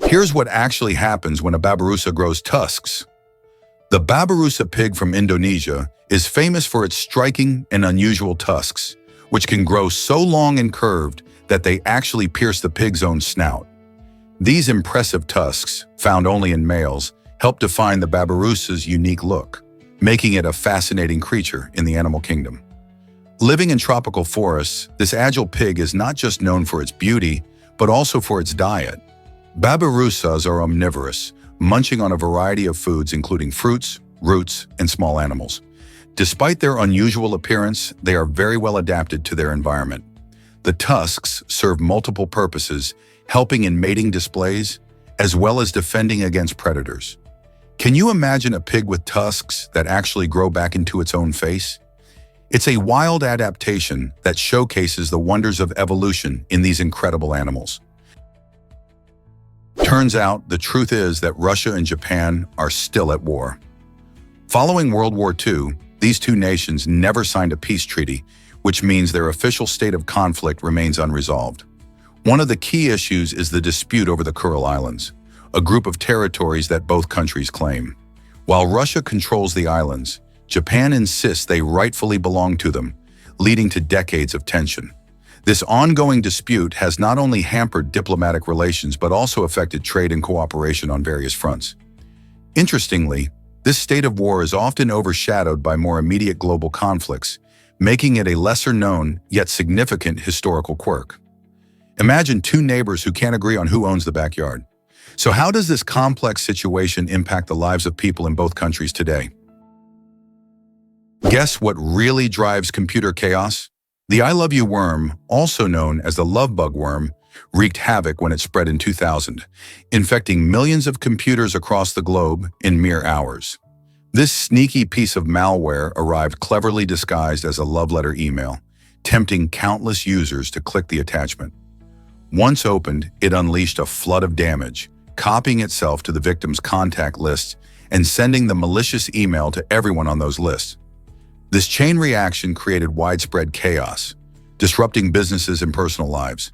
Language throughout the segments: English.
Here's what actually happens when a babirusa grows tusks. The babirusa pig from Indonesia is famous for its striking and unusual tusks, which can grow so long and curved that they actually pierce the pig's own snout. These impressive tusks, found only in males, help define the babirusa's unique look, making it a fascinating creature in the animal kingdom. Living in tropical forests, this agile pig is not just known for its beauty, but also for its diet. Babirusas are omnivorous, munching on a variety of foods including fruits, roots, and small animals. Despite their unusual appearance, they are very well adapted to their environment. The tusks serve multiple purposes, helping in mating displays, as well as defending against predators. Can you imagine a pig with tusks that actually grow back into its own face? It's a wild adaptation that showcases the wonders of evolution in these incredible animals. Turns out, the truth is that Russia and Japan are still at war. Following World War II, these two nations never signed a peace treaty, which means their official state of conflict remains unresolved. One of the key issues is the dispute over the Kuril Islands, a group of territories that both countries claim. While Russia controls the islands, Japan insists they rightfully belong to them, leading to decades of tension. This ongoing dispute has not only hampered diplomatic relations but also affected trade and cooperation on various fronts. Interestingly, this state of war is often overshadowed by more immediate global conflicts, making it a lesser-known yet significant historical quirk. Imagine two neighbors who can't agree on who owns the backyard. So how does this complex situation impact the lives of people in both countries today? Guess what really drives computer chaos? The I Love You worm, also known as the love bug worm, wreaked havoc when it spread in 2000, infecting millions of computers across the globe in mere hours. This sneaky piece of malware arrived cleverly disguised as a love letter email, tempting countless users to click the attachment. Once opened, it unleashed a flood of damage, copying itself to the victim's contact lists and sending the malicious email to everyone on those lists. This chain reaction created widespread chaos, disrupting businesses and personal lives.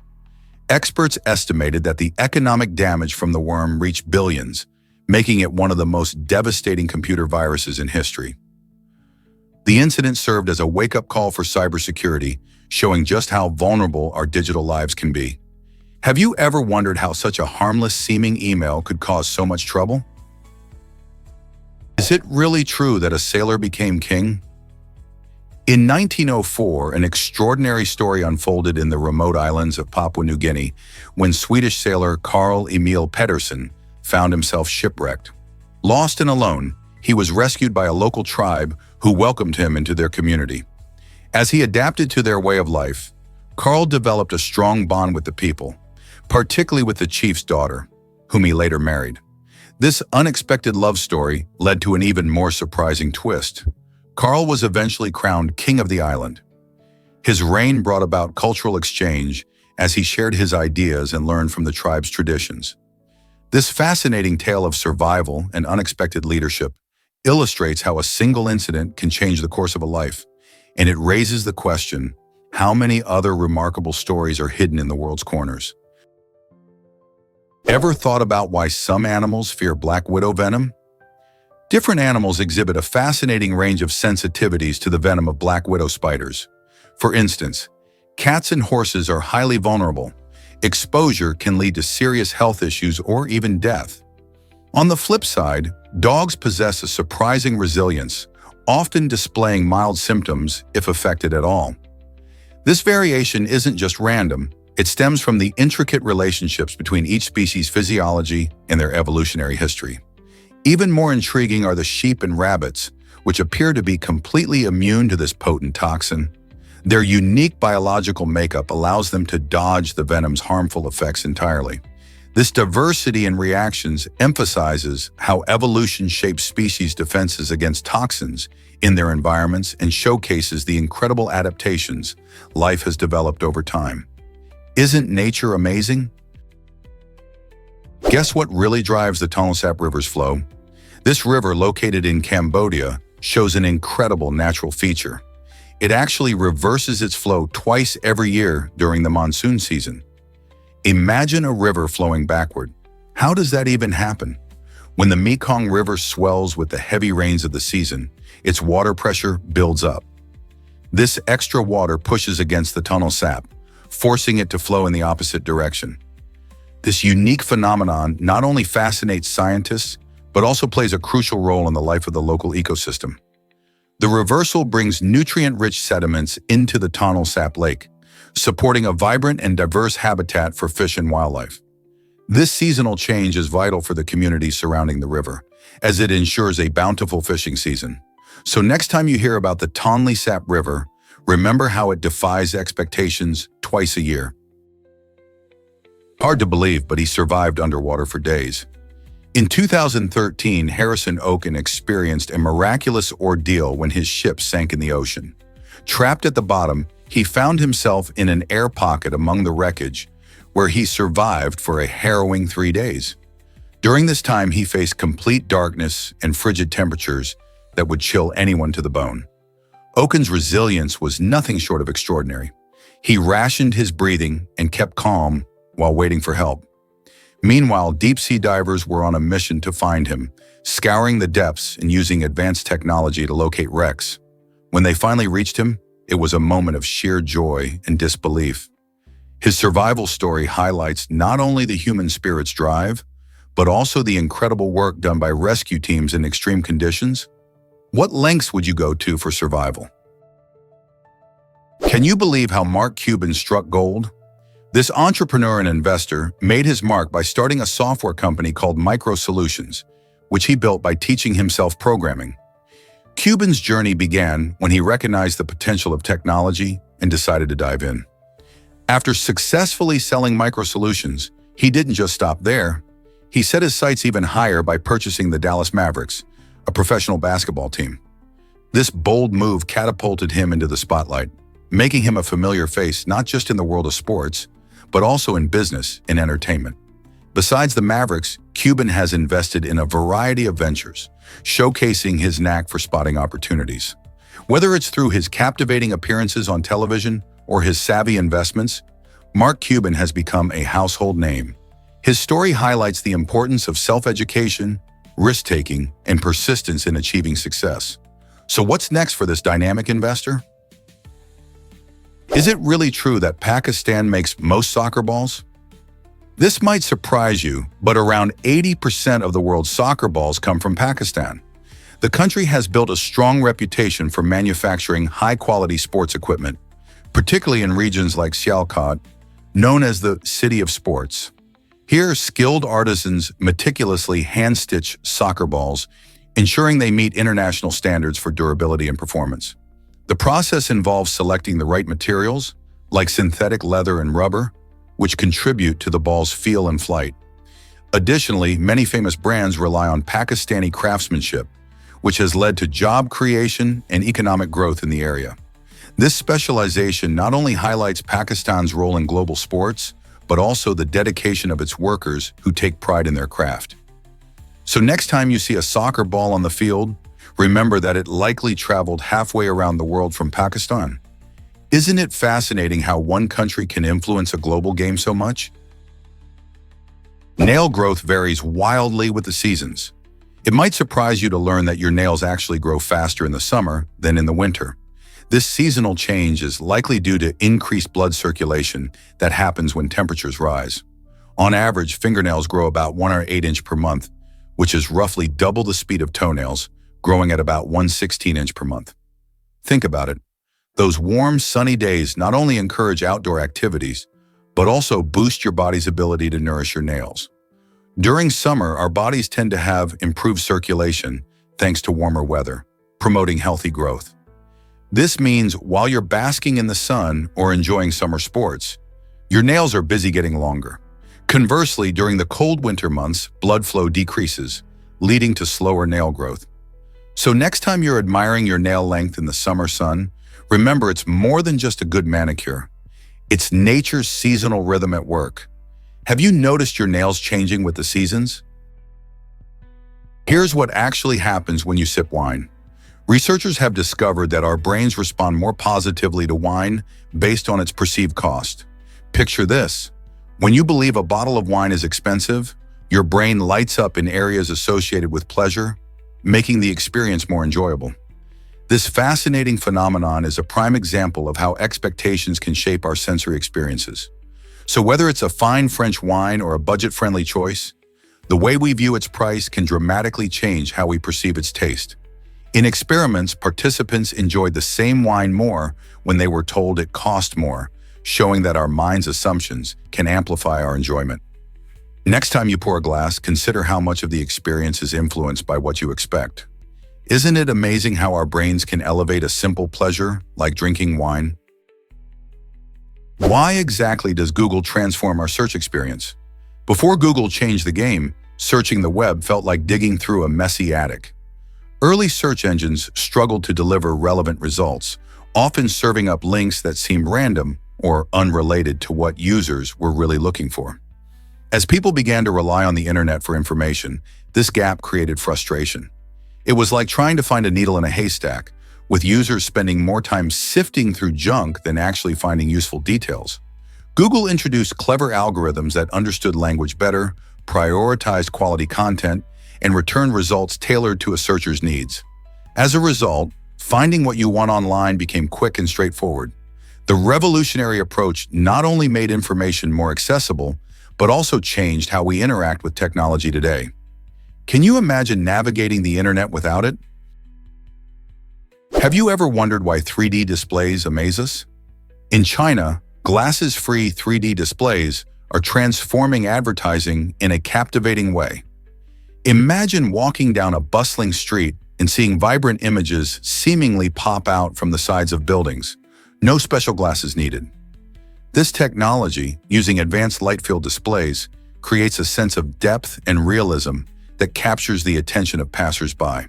Experts estimated that the economic damage from the worm reached billions, making it one of the most devastating computer viruses in history. The incident served as a wake-up call for cybersecurity, showing just how vulnerable our digital lives can be. Have you ever wondered how such a harmless-seeming email could cause so much trouble? Is it really true that a sailor became king? In 1904, an extraordinary story unfolded in the remote islands of Papua New Guinea when Swedish sailor Carl Emil Pettersson found himself shipwrecked. Lost and alone, he was rescued by a local tribe who welcomed him into their community. As he adapted to their way of life, Carl developed a strong bond with the people, particularly with the chief's daughter, whom he later married. This unexpected love story led to an even more surprising twist. Carl was eventually crowned king of the island. His reign brought about cultural exchange as he shared his ideas and learned from the tribe's traditions. This fascinating tale of survival and unexpected leadership illustrates how a single incident can change the course of a life, and it raises the question, how many other remarkable stories are hidden in the world's corners? Ever thought about why some animals fear black widow venom? Different animals exhibit a fascinating range of sensitivities to the venom of black widow spiders. For instance, cats and horses are highly vulnerable. Exposure can lead to serious health issues or even death. On the flip side, dogs possess a surprising resilience, often displaying mild symptoms if affected at all. This variation isn't just random. It stems from the intricate relationships between each species' physiology and their evolutionary history. Even more intriguing are the sheep and rabbits, which appear to be completely immune to this potent toxin. Their unique biological makeup allows them to dodge the venom's harmful effects entirely. This diversity in reactions emphasizes how evolution shapes species' defenses against toxins in their environments and showcases the incredible adaptations life has developed over time. Isn't nature amazing? Guess what really drives the Tonle Sap River's flow? This river, located in Cambodia, shows an incredible natural feature. It actually reverses its flow twice every year during the monsoon season. Imagine a river flowing backward. How does that even happen? When the Mekong River swells with the heavy rains of the season, its water pressure builds up. This extra water pushes against the tunnel sap, forcing it to flow in the opposite direction. This unique phenomenon not only fascinates scientists, but also plays a crucial role in the life of the local ecosystem. The reversal brings nutrient-rich sediments into the tunnel sap lake, supporting a vibrant and diverse habitat for fish and wildlife. This seasonal change is vital for the communities surrounding the river, as it ensures a bountiful fishing season. So next time you hear about the Tonle Sap River, remember how it defies expectations twice a year. Hard to believe, but he survived underwater for days. In 2013, Harrison Oken experienced a miraculous ordeal when his ship sank in the ocean. Trapped at the bottom, he found himself in an air pocket among the wreckage, where he survived for a harrowing 3 days. During this time, he faced complete darkness and frigid temperatures that would chill anyone to the bone. Oken's resilience was nothing short of extraordinary. He rationed his breathing and kept calm while waiting for help. Meanwhile, deep-sea divers were on a mission to find him, scouring the depths and using advanced technology to locate wrecks. When they finally reached him, it was a moment of sheer joy and disbelief. His survival story highlights not only the human spirit's drive, but also the incredible work done by rescue teams in extreme conditions. What lengths would you go to for survival? Can you believe how Mark Cuban struck gold? This entrepreneur and investor made his mark by starting a software company called Micro Solutions, which he built by teaching himself programming. Cuban's journey began when he recognized the potential of technology and decided to dive in. After successfully selling Micro Solutions, he didn't just stop there. He set his sights even higher by purchasing the Dallas Mavericks, a professional basketball team. This bold move catapulted him into the spotlight, making him a familiar face not just in the world of sports, but also in business and entertainment. Besides the Mavericks, Cuban has invested in a variety of ventures, showcasing his knack for spotting opportunities. Whether it's through his captivating appearances on television or his savvy investments, Mark Cuban has become a household name. His story highlights the importance of self-education, risk-taking, and persistence in achieving success. So what's next for this dynamic investor? Is it really true that Pakistan makes most soccer balls? This might surprise you, but around 80% of the world's soccer balls come from Pakistan. The country has built a strong reputation for manufacturing high-quality sports equipment, particularly in regions like Sialkot, known as the City of Sports. Here, skilled artisans meticulously hand-stitch soccer balls, ensuring they meet international standards for durability and performance. The process involves selecting the right materials, like synthetic leather and rubber, which contribute to the ball's feel and flight. Additionally, many famous brands rely on Pakistani craftsmanship, which has led to job creation and economic growth in the area. This specialization not only highlights Pakistan's role in global sports, but also the dedication of its workers who take pride in their craft. So next time you see a soccer ball on the field, remember that it likely traveled halfway around the world from Pakistan. Isn't it fascinating how one country can influence a global game so much? Nail growth varies wildly with the seasons. It might surprise you to learn that your nails actually grow faster in the summer than in the winter. This seasonal change is likely due to increased blood circulation that happens when temperatures rise. On average, fingernails grow about 1 or 8 inches per month, which is roughly double the speed of toenails, growing at about 1/16 inch per month. Think about it. Those warm, sunny days not only encourage outdoor activities, but also boost your body's ability to nourish your nails. During summer, our bodies tend to have improved circulation thanks to warmer weather, promoting healthy growth. This means while you're basking in the sun or enjoying summer sports, your nails are busy getting longer. Conversely, during the cold winter months, blood flow decreases, leading to slower nail growth. So next time you're admiring your nail length in the summer sun, remember it's more than just a good manicure. It's nature's seasonal rhythm at work. Have you noticed your nails changing with the seasons? Here's what actually happens when you sip wine. Researchers have discovered that our brains respond more positively to wine based on its perceived cost. Picture this. When you believe a bottle of wine is expensive, Your brain lights up in areas associated with pleasure, making the experience more enjoyable. This fascinating phenomenon is a prime example of how expectations can shape our sensory experiences. So whether it's a fine French wine or a budget-friendly choice, the way we view its price can dramatically change how we perceive its taste. In experiments, participants enjoyed the same wine more when they were told it cost more, showing that our mind's assumptions can amplify our enjoyment. Next time you pour a glass, consider how much of the experience is influenced by what you expect. Isn't it amazing how our brains can elevate a simple pleasure, like drinking wine? Why exactly does Google transform our search experience? Before Google changed the game, searching the web felt like digging through a messy attic. Early search engines struggled to deliver relevant results, often serving up links that seemed random or unrelated to what users were really looking for. As people began to rely on the internet for information, this gap created frustration. It was like trying to find a needle in a haystack, with users spending more time sifting through junk than actually finding useful details. Google introduced clever algorithms that understood language better, prioritized quality content, and returned results tailored to a searcher's needs. As a result, finding what you want online became quick and straightforward. The revolutionary approach not only made information more accessible, but also changed how we interact with technology today. Can you imagine navigating the internet without it? Have you ever wondered why 3D displays amaze us? In China, glasses-free 3D displays are transforming advertising in a captivating way. Imagine walking down a bustling street and seeing vibrant images seemingly pop out from the sides of buildings. No special glasses needed. This technology, using advanced light-field displays, creates a sense of depth and realism that captures the attention of passers-by.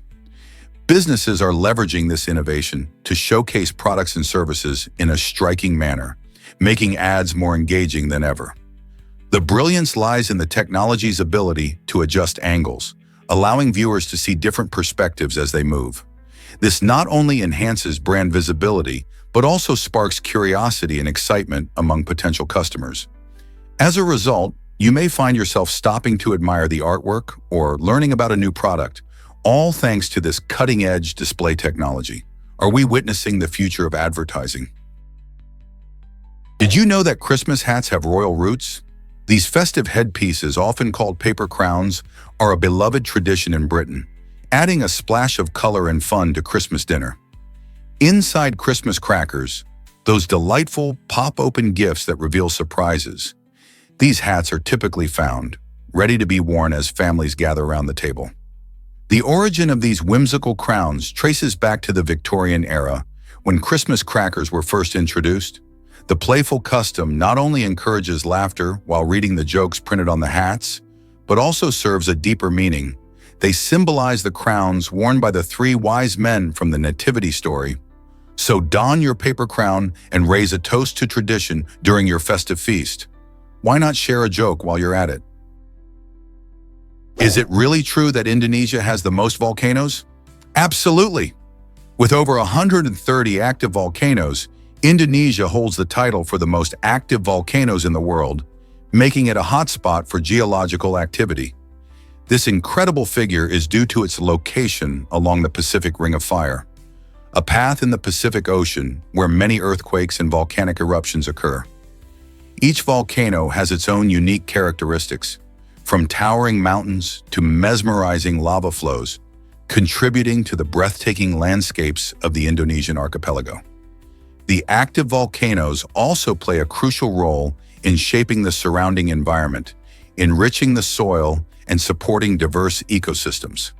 Businesses are leveraging this innovation to showcase products and services in a striking manner, making ads more engaging than ever. The brilliance lies in the technology's ability to adjust angles, allowing viewers to see different perspectives as they move. This not only enhances brand visibility, but also sparks curiosity and excitement among potential customers. As a result, you may find yourself stopping to admire the artwork or learning about a new product, all thanks to this cutting-edge display technology. Are we witnessing the future of advertising? Did you know that Christmas hats have royal roots? These festive headpieces, often called paper crowns, are a beloved tradition in Britain, adding a splash of color and fun to Christmas dinner. Inside Christmas crackers, those delightful pop-open gifts that reveal surprises, these hats are typically found, ready to be worn as families gather around the table. The origin of these whimsical crowns traces back to the Victorian era, when Christmas crackers were first introduced. The playful custom not only encourages laughter while reading the jokes printed on the hats, but also serves a deeper meaning. They symbolize the crowns worn by the three wise men from the Nativity story. So don your paper crown and raise a toast to tradition during your festive feast. Why not share a joke while you're at it? Is it really true that Indonesia has the most volcanoes? Absolutely. With over 130 active volcanoes, Indonesia holds the title for the most active volcanoes in the world, making it a hotspot for geological activity. This incredible figure is due to its location along the Pacific Ring of Fire, a path in the Pacific Ocean where many earthquakes and volcanic eruptions occur. Each volcano has its own unique characteristics, from towering mountains to mesmerizing lava flows, contributing to the breathtaking landscapes of the Indonesian archipelago. The active volcanoes also play a crucial role in shaping the surrounding environment, enriching the soil, and supporting diverse ecosystems.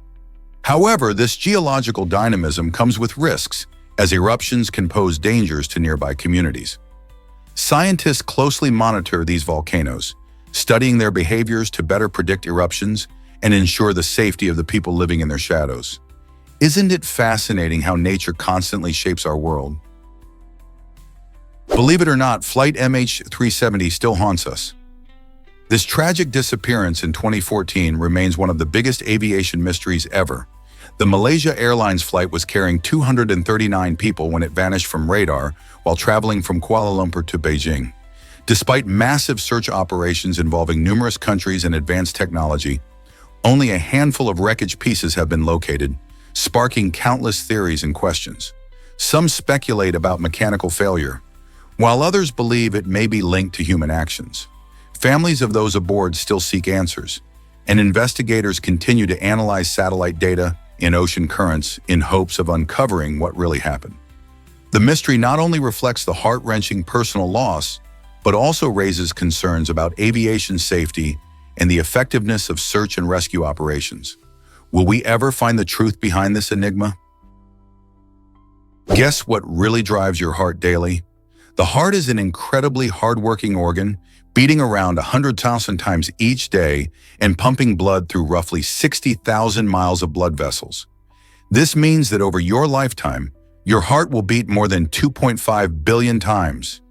However, this geological dynamism comes with risks, as eruptions can pose dangers to nearby communities. Scientists closely monitor these volcanoes, studying their behaviors to better predict eruptions and ensure the safety of the people living in their shadows. Isn't it fascinating how nature constantly shapes our world? Believe it or not, Flight MH370 still haunts us. This tragic disappearance in 2014 remains one of the biggest aviation mysteries ever. The Malaysia Airlines flight was carrying 239 people when it vanished from radar while traveling from Kuala Lumpur to Beijing. Despite massive search operations involving numerous countries and advanced technology, only a handful of wreckage pieces have been located, sparking countless theories and questions. Some speculate about mechanical failure, while others believe it may be linked to human actions. Families of those aboard still seek answers, and investigators continue to analyze satellite data in ocean currents in hopes of uncovering what really happened. The mystery not only reflects the heart-wrenching personal loss, but also raises concerns about aviation safety and the effectiveness of search and rescue operations. Will we ever find the truth behind this enigma? Guess what really drives your heart daily? The heart is an incredibly hard-working organ, beating around 100,000 times each day and pumping blood through roughly 60,000 miles of blood vessels. This means that over your lifetime, your heart will beat more than 2.5 billion times.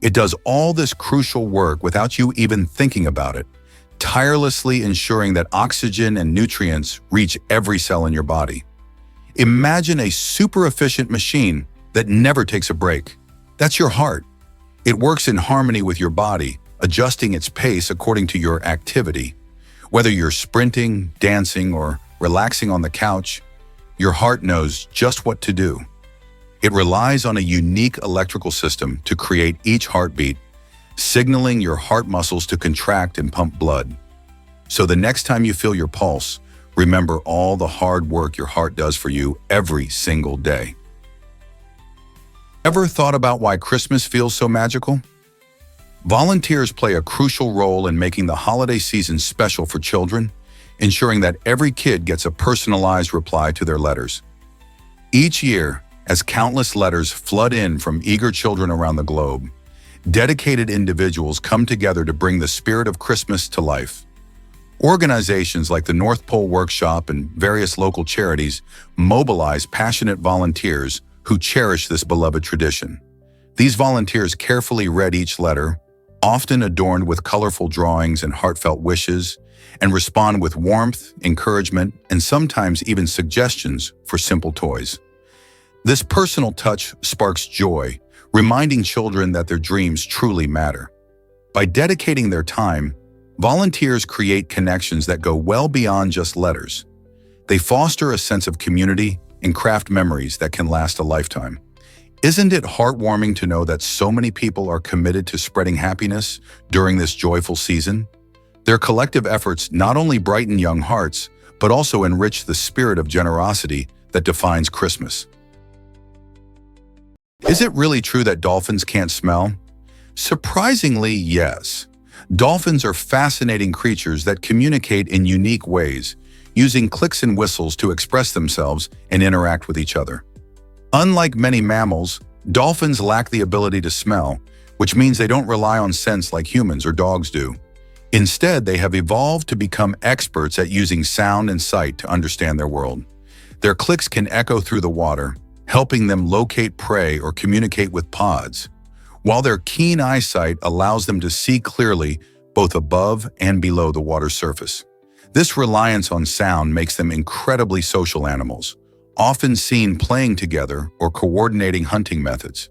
It does all this crucial work without you even thinking about it, tirelessly ensuring that oxygen and nutrients reach every cell in your body. Imagine a super efficient machine that never takes a break. That's your heart. It works in harmony with your body, adjusting its pace according to your activity. Whether you're sprinting, dancing, or relaxing on the couch, your heart knows just what to do. It relies on a unique electrical system to create each heartbeat, signaling your heart muscles to contract and pump blood. So the next time you feel your pulse, remember all the hard work your heart does for you every single day. Ever thought about why Christmas feels so magical? Volunteers play a crucial role in making the holiday season special for children, ensuring that every kid gets a personalized reply to their letters. Each year, as countless letters flood in from eager children around the globe, dedicated individuals come together to bring the spirit of Christmas to life. Organizations like the North Pole Workshop and various local charities mobilize passionate volunteers who cherish this beloved tradition. These volunteers carefully read each letter, often adorned with colorful drawings and heartfelt wishes, and respond with warmth, encouragement, and sometimes even suggestions for simple toys. This personal touch sparks joy, reminding children that their dreams truly matter. By dedicating their time, volunteers create connections that go well beyond just letters. They foster a sense of community and craft memories that can last a lifetime. Isn't it heartwarming to know that so many people are committed to spreading happiness during this joyful season? Their collective efforts not only brighten young hearts, but also enrich the spirit of generosity that defines Christmas. Is it really true that dolphins can't smell? Surprisingly, yes. Dolphins are fascinating creatures that communicate in unique ways, using clicks and whistles to express themselves and interact with each other. Unlike many mammals, dolphins lack the ability to smell, which means they don't rely on scents like humans or dogs do. Instead, they have evolved to become experts at using sound and sight to understand their world. Their clicks can echo through the water, helping them locate prey or communicate with pods, while their keen eyesight allows them to see clearly both above and below the water's surface. This reliance on sound makes them incredibly social animals, often seen playing together or coordinating hunting methods.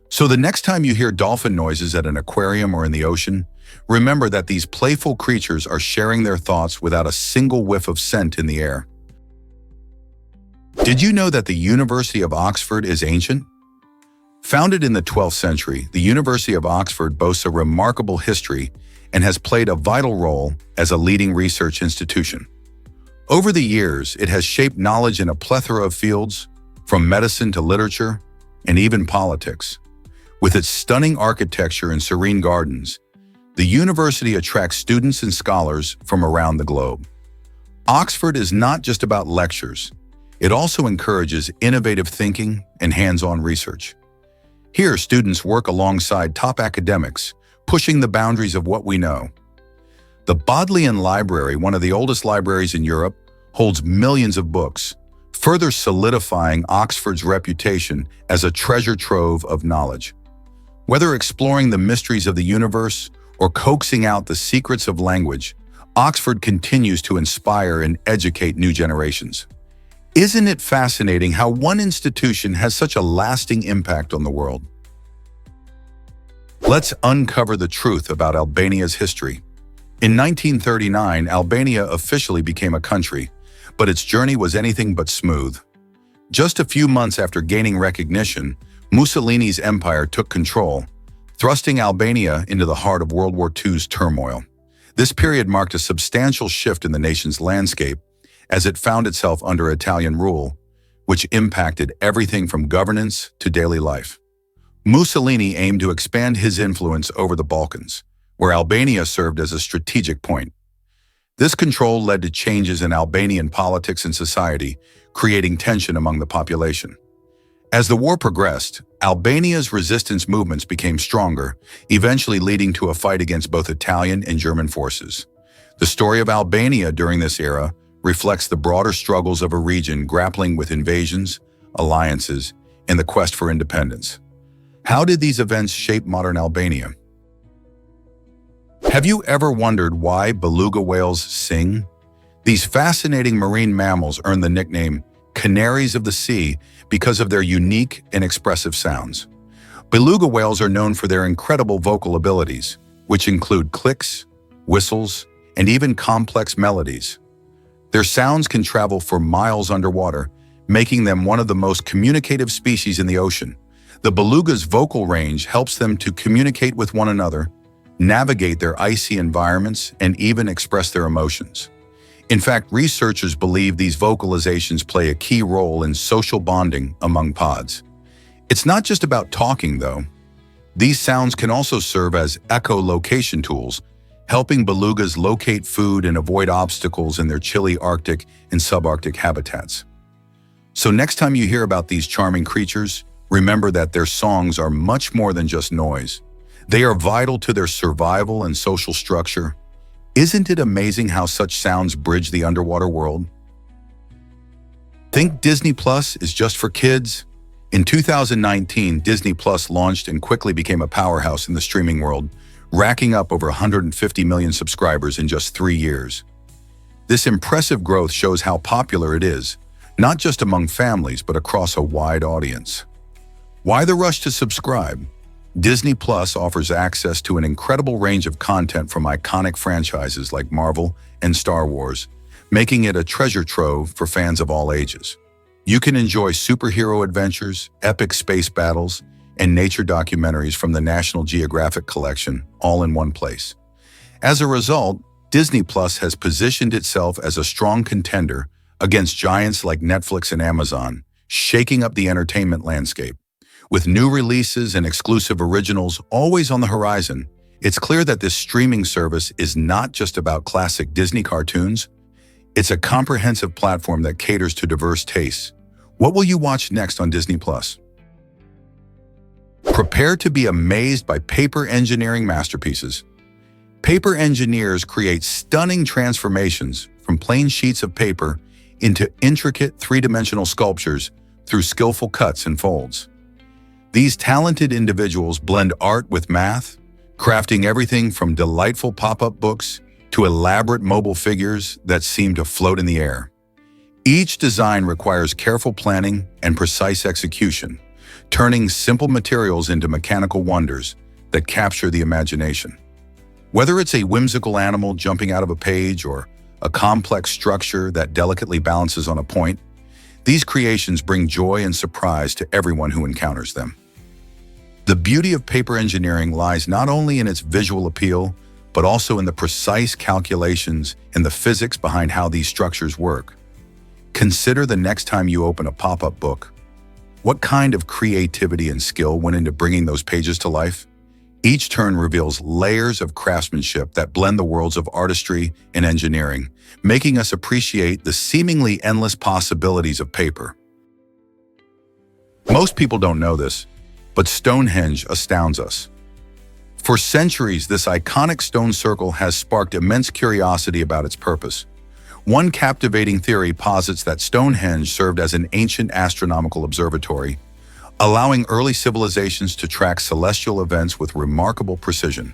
So the next time you hear dolphin noises at an aquarium or in the ocean, remember that these playful creatures are sharing their thoughts without a single whiff of scent in the air. Did you know that the University of Oxford is ancient? Founded in the 12th century, the University of Oxford boasts a remarkable history and has played a vital role as a leading research institution. Over the years, it has shaped knowledge in a plethora of fields, from medicine to literature, and even politics. With its stunning architecture and serene gardens, the university attracts students and scholars from around the globe. Oxford is not just about lectures. It also encourages innovative thinking and hands-on research. Here, students work alongside top academics, pushing the boundaries of what we know. The Bodleian Library, one of the oldest libraries in Europe, holds millions of books, further solidifying Oxford's reputation as a treasure trove of knowledge. Whether exploring the mysteries of the universe or coaxing out the secrets of language, Oxford continues to inspire and educate new generations. Isn't it fascinating how one institution has such a lasting impact on the world? Let's uncover the truth about Albania's history. In 1939, Albania officially became a country, but its journey was anything but smooth. Just a few months after gaining recognition, Mussolini's empire took control, thrusting Albania into the heart of World War II's turmoil. This period marked a substantial shift in the nation's landscape as it found itself under Italian rule, which impacted everything from governance to daily life. Mussolini aimed to expand his influence over the Balkans, where Albania served as a strategic point. This control led to changes in Albanian politics and society, creating tension among the population. As the war progressed, Albania's resistance movements became stronger, eventually leading to a fight against both Italian and German forces. The story of Albania during this era reflects the broader struggles of a region grappling with invasions, alliances, and the quest for independence. How did these events shape modern Albania? Have you ever wondered why beluga whales sing? These fascinating marine mammals earn the nickname canaries of the sea because of their unique and expressive sounds. Beluga whales are known for their incredible vocal abilities, which include clicks, whistles, and even complex melodies. Their sounds can travel for miles underwater, making them one of the most communicative species in the ocean. The beluga's vocal range helps them to communicate with one another, navigate their icy environments, and even express their emotions. In fact, researchers believe these vocalizations play a key role in social bonding among pods. It's not just about talking, though. These sounds can also serve as echolocation tools, helping belugas locate food and avoid obstacles in their chilly Arctic and subarctic habitats. So next time you hear about these charming creatures, remember that their songs are much more than just noise. They are vital to their survival and social structure. Isn't it amazing how such sounds bridge the underwater world? Think Disney Plus is just for kids? In 2019, Disney Plus launched and quickly became a powerhouse in the streaming world, racking up over 150 million subscribers in just 3 years. This impressive growth shows how popular it is, not just among families, but across a wide audience. Why the rush to subscribe? Disney Plus offers access to an incredible range of content from iconic franchises like Marvel and Star Wars, making it a treasure trove for fans of all ages. You can enjoy superhero adventures, epic space battles, and nature documentaries from the National Geographic collection, all in one place. As a result, Disney Plus has positioned itself as a strong contender against giants like Netflix and Amazon, shaking up the entertainment landscape. With new releases and exclusive originals always on the horizon, it's clear that this streaming service is not just about classic Disney cartoons. It's a comprehensive platform that caters to diverse tastes. What will you watch next on Disney Plus? Prepare to be amazed by paper engineering masterpieces. Paper engineers create stunning transformations from plain sheets of paper into intricate three-dimensional sculptures through skillful cuts and folds. These talented individuals blend art with math, crafting everything from delightful pop-up books to elaborate mobile figures that seem to float in the air. Each design requires careful planning and precise execution, turning simple materials into mechanical wonders that capture the imagination. Whether it's a whimsical animal jumping out of a page or a complex structure that delicately balances on a point, these creations bring joy and surprise to everyone who encounters them. The beauty of paper engineering lies not only in its visual appeal, but also in the precise calculations and the physics behind how these structures work. Consider the next time you open a pop-up book. What kind of creativity and skill went into bringing those pages to life? Each turn reveals layers of craftsmanship that blend the worlds of artistry and engineering, making us appreciate the seemingly endless possibilities of paper. Most people don't know this, but Stonehenge astounds us. For centuries, this iconic stone circle has sparked immense curiosity about its purpose. One captivating theory posits that Stonehenge served as an ancient astronomical observatory, allowing early civilizations to track celestial events with remarkable precision.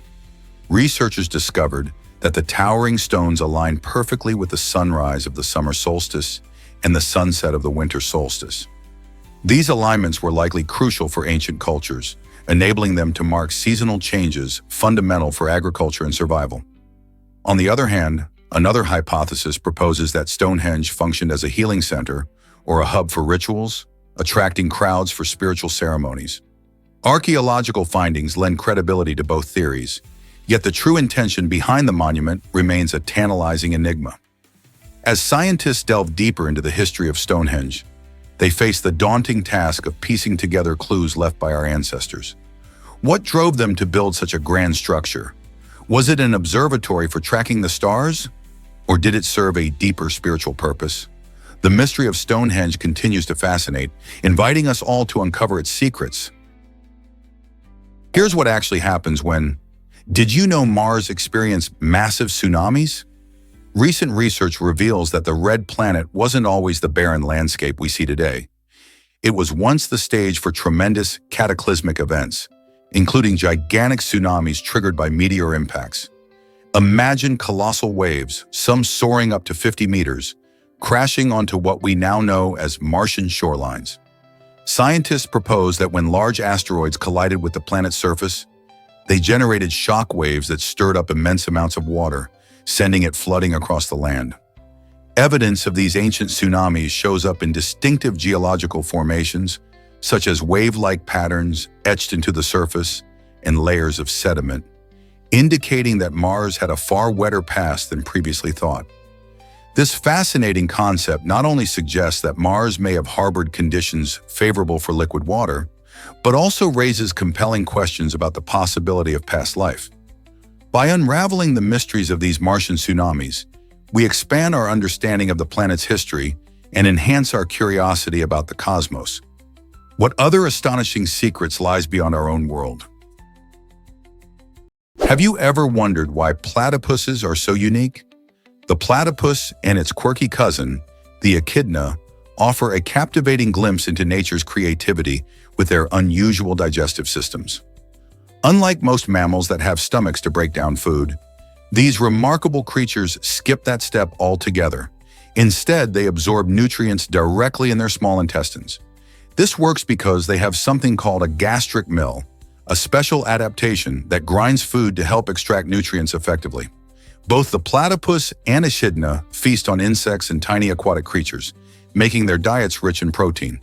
Researchers discovered that the towering stones align perfectly with the sunrise of the summer solstice and the sunset of the winter solstice. These alignments were likely crucial for ancient cultures, enabling them to mark seasonal changes fundamental for agriculture and survival. On the other hand, another hypothesis proposes that Stonehenge functioned as a healing center or a hub for rituals, attracting crowds for spiritual ceremonies. Archaeological findings lend credibility to both theories, yet the true intention behind the monument remains a tantalizing enigma. As scientists delve deeper into the history of Stonehenge, they face the daunting task of piecing together clues left by our ancestors. What drove them to build such a grand structure? Was it an observatory for tracking the stars? Or did it serve a deeper spiritual purpose? The mystery of Stonehenge continues to fascinate, inviting us all to uncover its secrets. Here's what actually happens when... Did you know Mars experienced massive tsunamis? Recent research reveals that the red planet wasn't always the barren landscape we see today. It was once the stage for tremendous cataclysmic events, including gigantic tsunamis triggered by meteor impacts. Imagine colossal waves, some soaring up to 50 meters, crashing onto what we now know as Martian shorelines. Scientists propose that when large asteroids collided with the planet's surface, they generated shock waves that stirred up immense amounts of water, sending it flooding across the land. Evidence of these ancient tsunamis shows up in distinctive geological formations, such as wave-like patterns etched into the surface and layers of sediment, indicating that Mars had a far wetter past than previously thought. This fascinating concept not only suggests that Mars may have harbored conditions favorable for liquid water, but also raises compelling questions about the possibility of past life. By unraveling the mysteries of these Martian tsunamis, we expand our understanding of the planet's history and enhance our curiosity about the cosmos. What other astonishing secrets lies beyond our own world? Have you ever wondered why platypuses are so unique? The platypus and its quirky cousin, the echidna, offer a captivating glimpse into nature's creativity with their unusual digestive systems. Unlike most mammals that have stomachs to break down food, these remarkable creatures skip that step altogether. Instead, they absorb nutrients directly in their small intestines. This works because they have something called a gastric mill, a special adaptation that grinds food to help extract nutrients effectively. Both the platypus and echidna feast on insects and tiny aquatic creatures, making their diets rich in protein.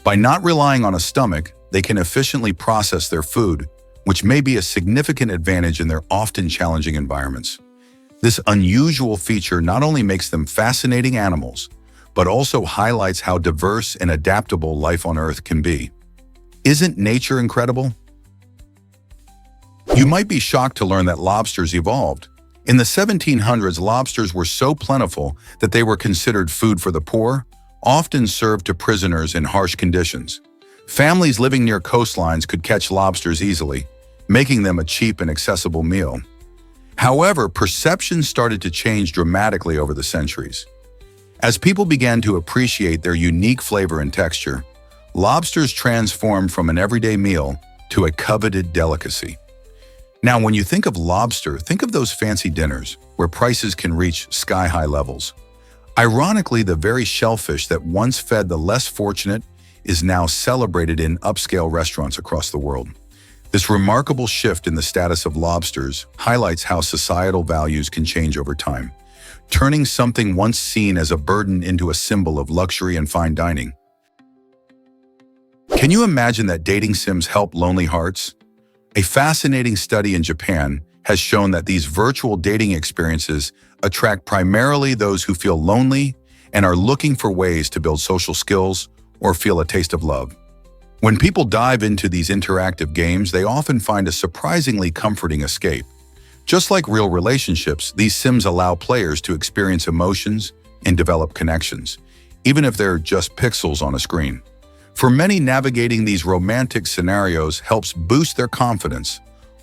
By not relying on a stomach, they can efficiently process their food, which may be a significant advantage in their often challenging environments. This unusual feature not only makes them fascinating animals, but also highlights how diverse and adaptable life on Earth can be. Isn't nature incredible? You might be shocked to learn that lobsters evolved. In the 1700s, lobsters were so plentiful that they were considered food for the poor, often served to prisoners in harsh conditions. Families living near coastlines could catch lobsters easily, making them a cheap and accessible meal. However, perceptions started to change dramatically over the centuries. As people began to appreciate their unique flavor and texture, lobsters transformed from an everyday meal to a coveted delicacy. Now, when you think of lobster, think of those fancy dinners where prices can reach sky-high levels. Ironically, the very shellfish that once fed the less fortunate is now celebrated in upscale restaurants across the world. This remarkable shift in the status of lobsters highlights how societal values can change over time, turning something once seen as a burden into a symbol of luxury and fine dining. Can you imagine that dating sims help lonely hearts? A fascinating study in Japan has shown that these virtual dating experiences attract primarily those who feel lonely and are looking for ways to build social skills or feel a taste of love. When people dive into these interactive games, they often find a surprisingly comforting escape. Just like real relationships, these sims allow players to experience emotions and develop connections, even if they're just pixels on a screen. For many, navigating these romantic scenarios helps boost their confidence,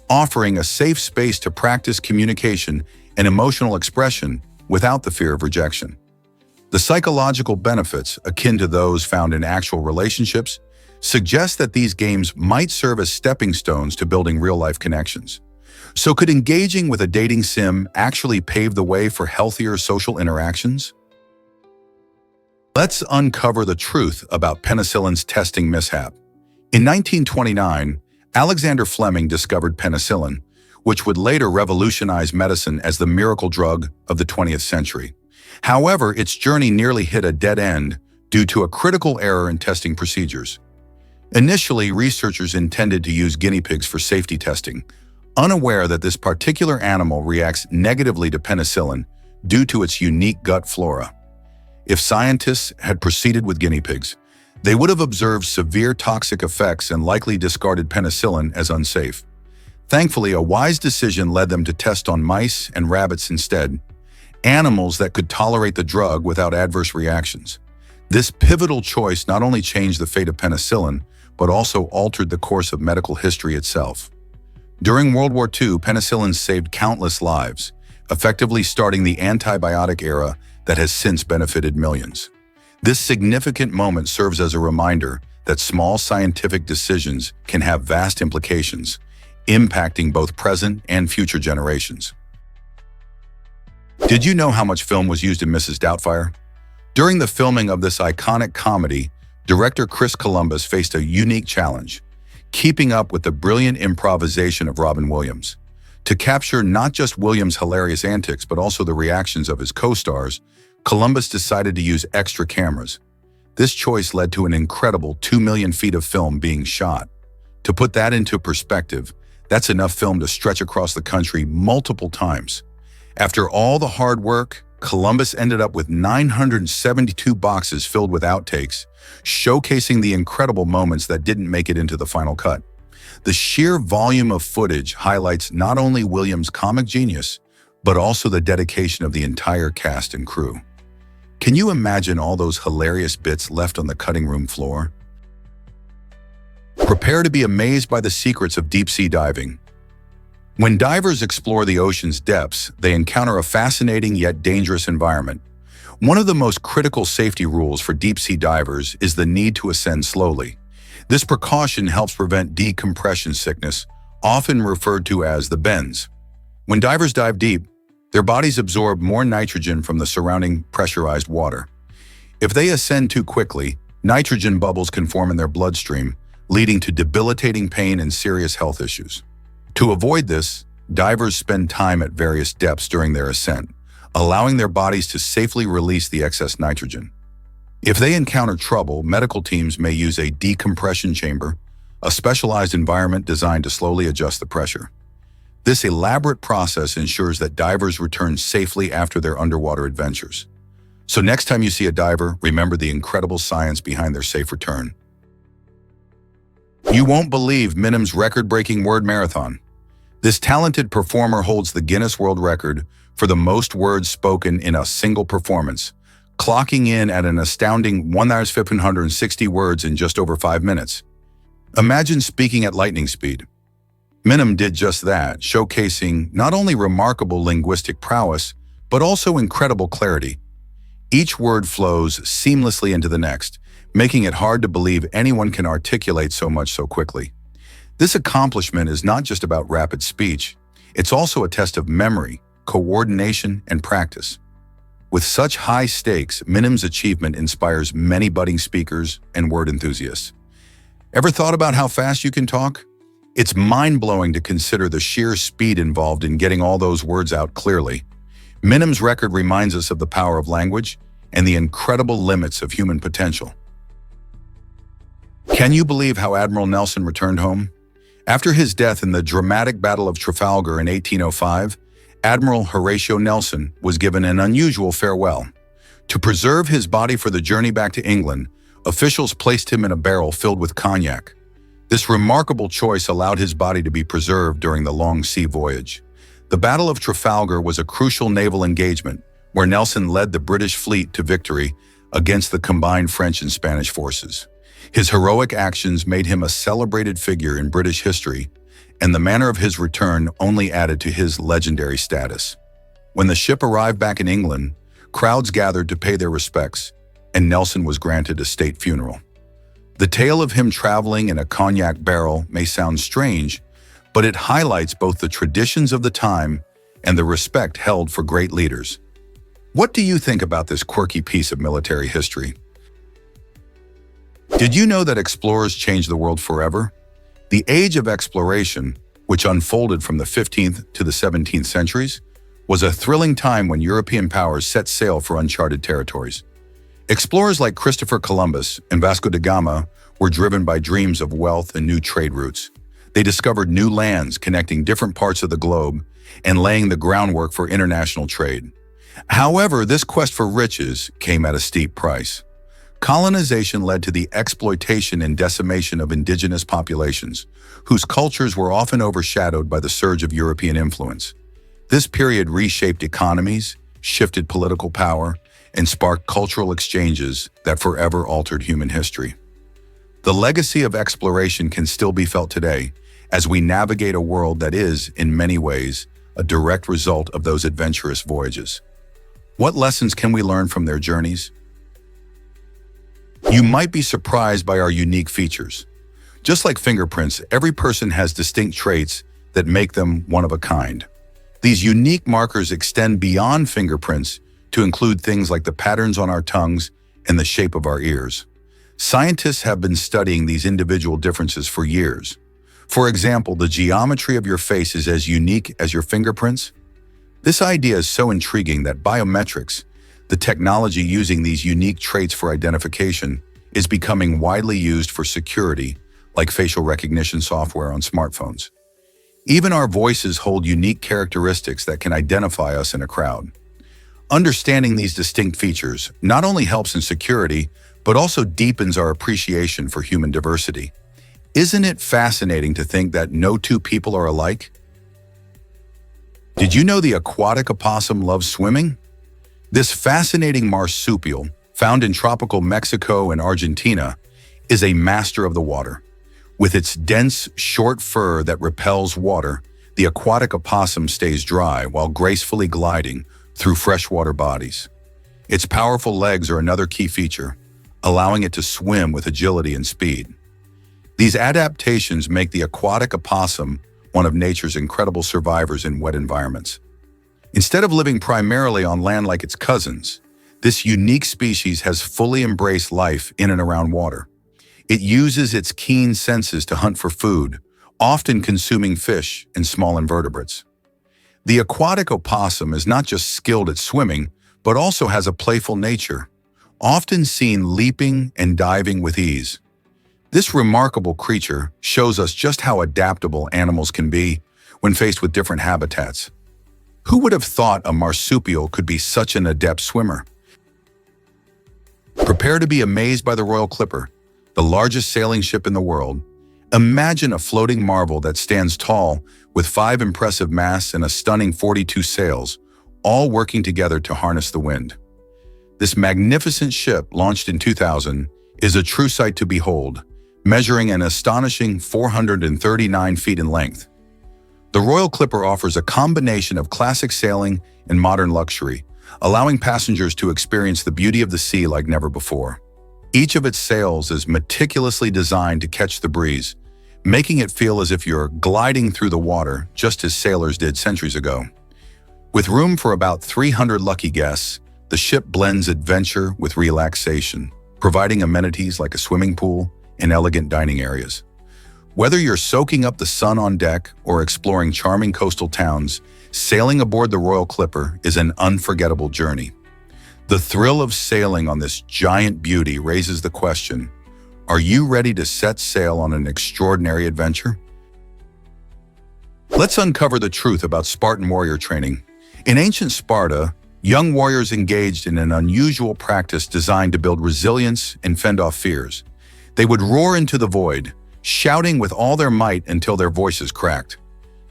offering a safe space to practice communication and emotional expression without the fear of rejection. The psychological benefits, akin to those found in actual relationships, suggest that these games might serve as stepping stones to building real-life connections. So could engaging with a dating sim actually pave the way for healthier social interactions? Let's uncover the truth about penicillin's testing mishap. In 1929, Alexander Fleming discovered penicillin, which would later revolutionize medicine as the miracle drug of the 20th century. However, its journey nearly hit a dead end due to a critical error in testing procedures. Initially, researchers intended to use guinea pigs for safety testing, unaware that this particular animal reacts negatively to penicillin due to its unique gut flora. If scientists had proceeded with guinea pigs, they would have observed severe toxic effects and likely discarded penicillin as unsafe. Thankfully, a wise decision led them to test on mice and rabbits instead, animals that could tolerate the drug without adverse reactions. This pivotal choice not only changed the fate of penicillin, but also altered the course of medical history itself. During World War II, penicillin saved countless lives, effectively starting the antibiotic era that has since benefited millions. This significant moment serves as a reminder that small scientific decisions can have vast implications, impacting both present and future generations. Did you know how much film was used in Mrs. Doubtfire? During the filming of this iconic comedy, director Chris Columbus faced a unique challenge, keeping up with the brilliant improvisation of Robin Williams. To capture not just Williams' hilarious antics, but also the reactions of his co-stars, Columbus decided to use extra cameras. This choice led to an incredible 2 million feet of film being shot. To put that into perspective, that's enough film to stretch across the country multiple times. After all the hard work, Columbus ended up with 972 boxes filled with outtakes, showcasing the incredible moments that didn't make it into the final cut. The sheer volume of footage highlights not only Williams' comic genius, but also the dedication of the entire cast and crew. Can you imagine all those hilarious bits left on the cutting room floor? Prepare to be amazed by the secrets of deep-sea diving. When divers explore the ocean's depths, they encounter a fascinating yet dangerous environment. One of the most critical safety rules for deep-sea divers is the need to ascend slowly. This precaution helps prevent decompression sickness, often referred to as the bends. When divers dive deep, their bodies absorb more nitrogen from the surrounding pressurized water. If they ascend too quickly, nitrogen bubbles can form in their bloodstream, leading to debilitating pain and serious health issues. To avoid this, divers spend time at various depths during their ascent, allowing their bodies to safely release the excess nitrogen. If they encounter trouble, medical teams may use a decompression chamber, a specialized environment designed to slowly adjust the pressure. This elaborate process ensures that divers return safely after their underwater adventures. So next time you see a diver, remember the incredible science behind their safe return. You won't believe Minim's record-breaking word marathon. This talented performer holds the Guinness World Record for the most words spoken in a single performance, clocking in at an astounding 1,560 words in just over 5 minutes. Imagine speaking at lightning speed. Minim did just that, showcasing not only remarkable linguistic prowess, but also incredible clarity. Each word flows seamlessly into the next, making it hard to believe anyone can articulate so much so quickly. This accomplishment is not just about rapid speech, it's also a test of memory, coordination, and practice. With such high stakes, Minim's achievement inspires many budding speakers and word enthusiasts. Ever thought about how fast you can talk? It's mind-blowing to consider the sheer speed involved in getting all those words out clearly. Minim's record reminds us of the power of language and the incredible limits of human potential. Can you believe how Admiral Nelson returned home? After his death in the dramatic Battle of Trafalgar in 1805, Admiral Horatio Nelson was given an unusual farewell. To preserve his body for the journey back to England, officials placed him in a barrel filled with cognac. This remarkable choice allowed his body to be preserved during the long sea voyage. The Battle of Trafalgar was a crucial naval engagement where Nelson led the British fleet to victory against the combined French and Spanish forces. His heroic actions made him a celebrated figure in British history, and the manner of his return only added to his legendary status. When the ship arrived back in England, crowds gathered to pay their respects, and Nelson was granted a state funeral. The tale of him traveling in a cognac barrel may sound strange, but it highlights both the traditions of the time and the respect held for great leaders. What do you think about this quirky piece of military history? Did you know that explorers changed the world forever? The age of exploration, which unfolded from the 15th to the 17th centuries, was a thrilling time when European powers set sail for uncharted territories. Explorers like Christopher Columbus and Vasco da Gama were driven by dreams of wealth and new trade routes. They discovered new lands connecting different parts of the globe and laying the groundwork for international trade. However, this quest for riches came at a steep price. Colonization led to the exploitation and decimation of indigenous populations, whose cultures were often overshadowed by the surge of European influence. This period reshaped economies, shifted political power, and sparked cultural exchanges that forever altered human history. The legacy of exploration can still be felt today as we navigate a world that is, in many ways, a direct result of those adventurous voyages. What lessons can we learn from their journeys? You might be surprised by our unique features. Just like fingerprints, every person has distinct traits that make them one of a kind. These unique markers extend beyond fingerprints to include things like the patterns on our tongues and the shape of our ears. Scientists have been studying these individual differences for years. For example, the geometry of your face is as unique as your fingerprints. This idea is so intriguing that biometrics, the technology using these unique traits for identification, is becoming widely used for security, like facial recognition software on smartphones. Even our voices hold unique characteristics that can identify us in a crowd. Understanding these distinct features not only helps in security, but also deepens our appreciation for human diversity. Isn't it fascinating to think that no two people are alike? Did you know the aquatic opossum loves swimming? This fascinating marsupial, found in tropical Mexico and Argentina, is a master of the water. With its dense, short fur that repels water, the aquatic opossum stays dry while gracefully gliding through freshwater bodies. Its powerful legs are another key feature, allowing it to swim with agility and speed. These adaptations make the aquatic opossum one of nature's incredible survivors in wet environments. Instead of living primarily on land like its cousins, this unique species has fully embraced life in and around water. It uses its keen senses to hunt for food, often consuming fish and small invertebrates. The aquatic opossum is not just skilled at swimming, but also has a playful nature, often seen leaping and diving with ease. This remarkable creature shows us just how adaptable animals can be when faced with different habitats. Who would have thought a marsupial could be such an adept swimmer? Prepare to be amazed by the Royal Clipper, the largest sailing ship in the world. Imagine a floating marvel that stands tall with 5 impressive masts and a stunning 42 sails, all working together to harness the wind. This magnificent ship, launched in 2000, is a true sight to behold, measuring an astonishing 439 feet in length. The Royal Clipper offers a combination of classic sailing and modern luxury, allowing passengers to experience the beauty of the sea like never before. Each of its sails is meticulously designed to catch the breeze, making it feel as if you're gliding through the water, just as sailors did centuries ago. With room for about 300 lucky guests, the ship blends adventure with relaxation, providing amenities like a swimming pool and elegant dining areas. Whether you're soaking up the sun on deck or exploring charming coastal towns, sailing aboard the Royal Clipper is an unforgettable journey. The thrill of sailing on this giant beauty raises the question, are you ready to set sail on an extraordinary adventure? Let's uncover the truth about Spartan warrior training. In ancient Sparta, young warriors engaged in an unusual practice designed to build resilience and fend off fears. They would roar into the void, shouting with all their might until their voices cracked.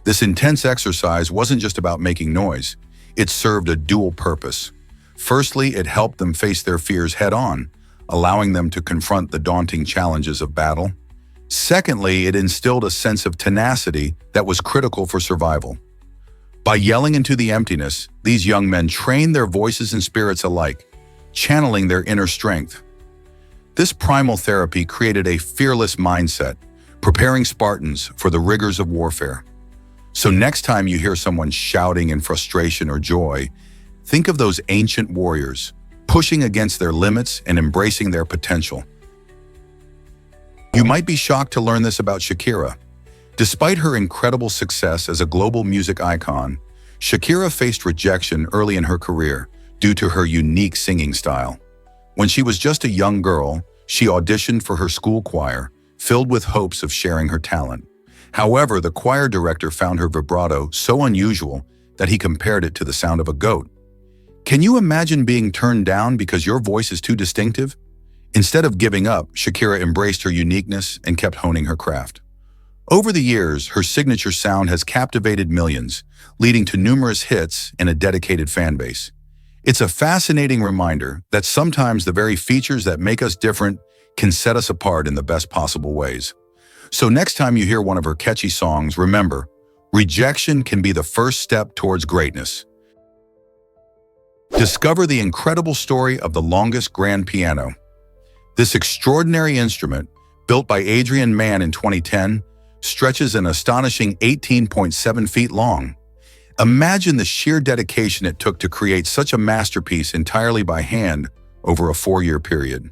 This intense exercise wasn't just about making noise. It served a dual purpose. Firstly, it helped them face their fears head-on, allowing them to confront the daunting challenges of battle. Secondly, it instilled a sense of tenacity that was critical for survival. By yelling into the emptiness, these young men trained their voices and spirits alike, channeling their inner strength. This primal therapy created a fearless mindset, preparing Spartans for the rigors of warfare. So next time you hear someone shouting in frustration or joy, think of those ancient warriors, pushing against their limits and embracing their potential. You might be shocked to learn this about Shakira, Despite her incredible success as a global music icon, Shakira faced rejection early in her career due to her unique singing style. When she was just a young girl, she auditioned for her school choir, filled with hopes of sharing her talent. However, the choir director found her vibrato so unusual that he compared it to the sound of a goat. Can you imagine being turned down because your voice is too distinctive? Instead of giving up, Shakira embraced her uniqueness and kept honing her craft. Over the years, her signature sound has captivated millions, leading to numerous hits and a dedicated fan base. It's a fascinating reminder that sometimes the very features that make us different can set us apart in the best possible ways. So next time you hear one of her catchy songs, remember, rejection can be the first step towards greatness. Discover the incredible story of the longest grand piano. This extraordinary instrument, built by Adrian Mann in 2010, stretches an astonishing 18.7 feet long. Imagine the sheer dedication it took to create such a masterpiece entirely by hand over a 4-year period.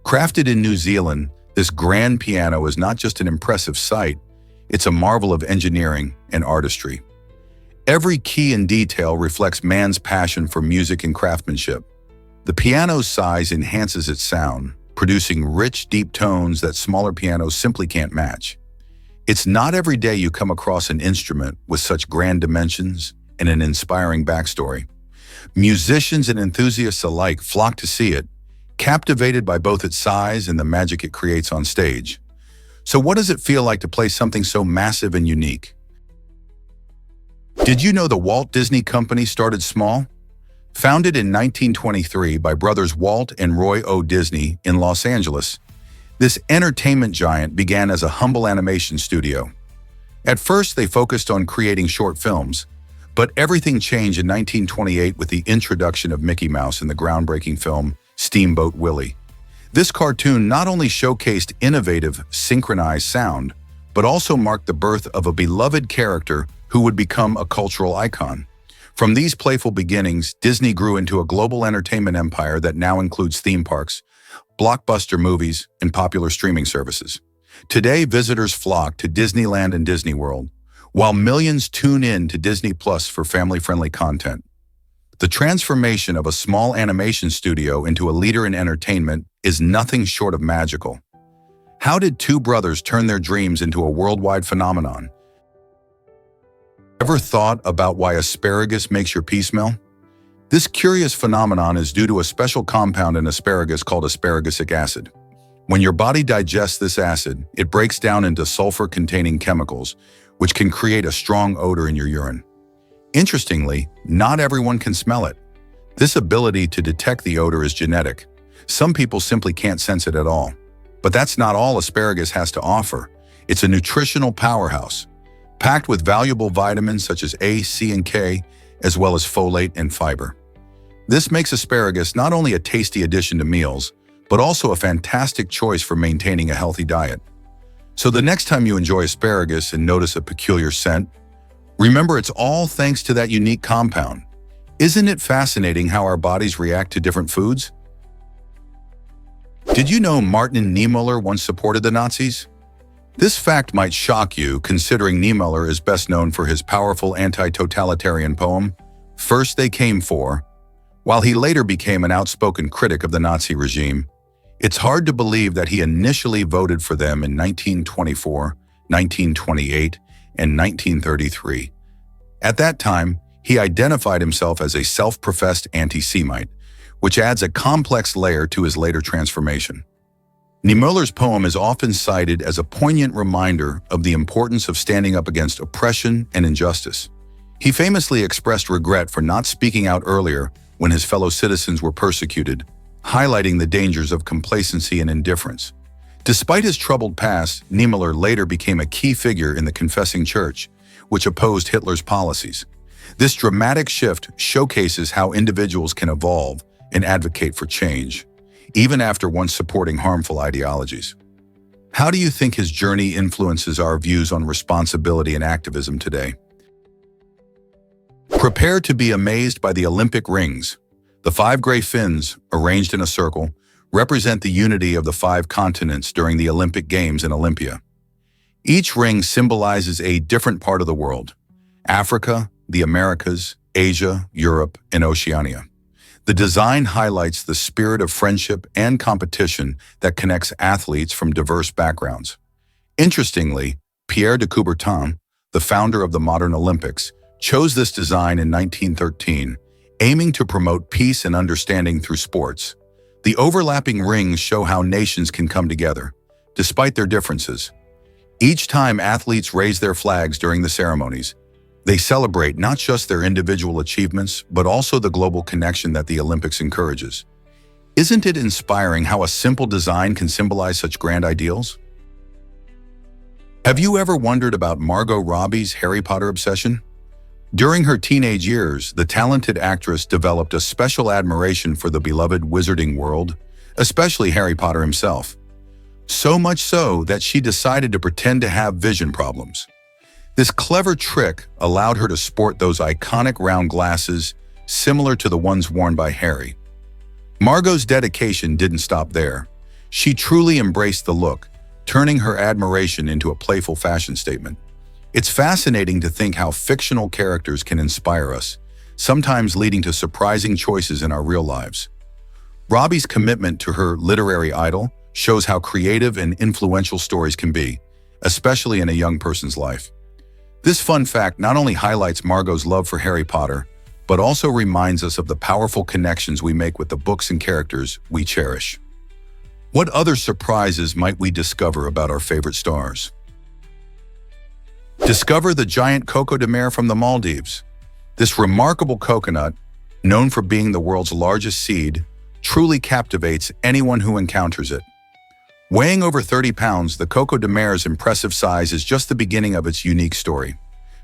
Crafted in New Zealand, this grand piano is not just an impressive sight, it's a marvel of engineering and artistry. Every key and detail reflects man's passion for music and craftsmanship. The piano's size enhances its sound, producing rich, deep tones that smaller pianos simply can't match. It's not every day you come across an instrument with such grand dimensions and an inspiring backstory. Musicians and enthusiasts alike flock to see it, captivated by both its size and the magic it creates on stage. So what does it feel like to play something so massive and unique? Did you know the Walt Disney Company started small? Founded in 1923 by brothers Walt and Roy O. Disney in Los Angeles, this entertainment giant began as a humble animation studio. At first, they focused on creating short films, but everything changed in 1928 with the introduction of Mickey Mouse in the groundbreaking film Steamboat Willie. This cartoon not only showcased innovative, synchronized sound, but also marked the birth of a beloved character who would become a cultural icon. From these playful beginnings, Disney grew into a global entertainment empire that now includes theme parks, blockbuster movies, and popular streaming services. Today, visitors flock to Disneyland and Disney World, while millions tune in to Disney Plus for family-friendly content. The transformation of a small animation studio into a leader in entertainment is nothing short of magical. How did two brothers turn their dreams into a worldwide phenomenon? Ever thought about why asparagus makes your pee smell? This curious phenomenon is due to a special compound in asparagus called asparagic acid. When your body digests this acid, it breaks down into sulfur-containing chemicals, which can create a strong odor in your urine. Interestingly, not everyone can smell it. This ability to detect the odor is genetic. Some people simply can't sense it at all. But that's not all asparagus has to offer. It's a nutritional powerhouse, packed with valuable vitamins such as A, C, and K, as well as folate and fiber. This makes asparagus not only a tasty addition to meals, but also a fantastic choice for maintaining a healthy diet. So the next time you enjoy asparagus and notice a peculiar scent, remember it's all thanks to that unique compound. Isn't it fascinating how our bodies react to different foods? Did you know Martin Niemöller once supported the Nazis? This fact might shock you, considering Niemöller is best known for his powerful anti-totalitarian poem, First They Came For. While he later became an outspoken critic of the Nazi regime, it's hard to believe that he initially voted for them in 1924, 1928, and 1933. At that time, he identified himself as a self-professed anti-Semite, which adds a complex layer to his later transformation. Niemöller's poem is often cited as a poignant reminder of the importance of standing up against oppression and injustice. He famously expressed regret for not speaking out earlier when his fellow citizens were persecuted, highlighting the dangers of complacency and indifference. Despite his troubled past, Niemöller later became a key figure in the Confessing Church, which opposed Hitler's policies. This dramatic shift showcases how individuals can evolve and advocate for change, even after once supporting harmful ideologies. How do you think his journey influences our views on responsibility and activism today? Prepare to be amazed by the Olympic rings. The 5 gray fins, arranged in a circle, represent the unity of the 5 continents during the Olympic Games in Olympia. Each ring symbolizes a different part of the world: Africa, the Americas, Asia, Europe, and Oceania. The design highlights the spirit of friendship and competition that connects athletes from diverse backgrounds. Interestingly, Pierre de Coubertin, the founder of the modern Olympics, chose this design in 1913, aiming to promote peace and understanding through sports. The overlapping rings show how nations can come together, despite their differences. Each time athletes raise their flags during the ceremonies, they celebrate not just their individual achievements, but also the global connection that the Olympics encourages. Isn't it inspiring how a simple design can symbolize such grand ideals? Have you ever wondered about Margot Robbie's Harry Potter obsession? During her teenage years, the talented actress developed a special admiration for the beloved wizarding world, especially Harry Potter himself. So much so that she decided to pretend to have vision problems. This clever trick allowed her to sport those iconic round glasses similar to the ones worn by Harry. Margot's dedication didn't stop there. She truly embraced the look, turning her admiration into a playful fashion statement. It's fascinating to think how fictional characters can inspire us, sometimes leading to surprising choices in our real lives. Robbie's commitment to her literary idol shows how creative and influential stories can be, especially in a young person's life. This fun fact not only highlights Margot's love for Harry Potter, but also reminds us of the powerful connections we make with the books and characters we cherish. What other surprises might we discover about our favorite stars? Discover the giant coco de mer from the Maldives. This remarkable coconut, known for being the world's largest seed, truly captivates anyone who encounters it. Weighing over 30 pounds, the coco de mer's impressive size is just the beginning of its unique story.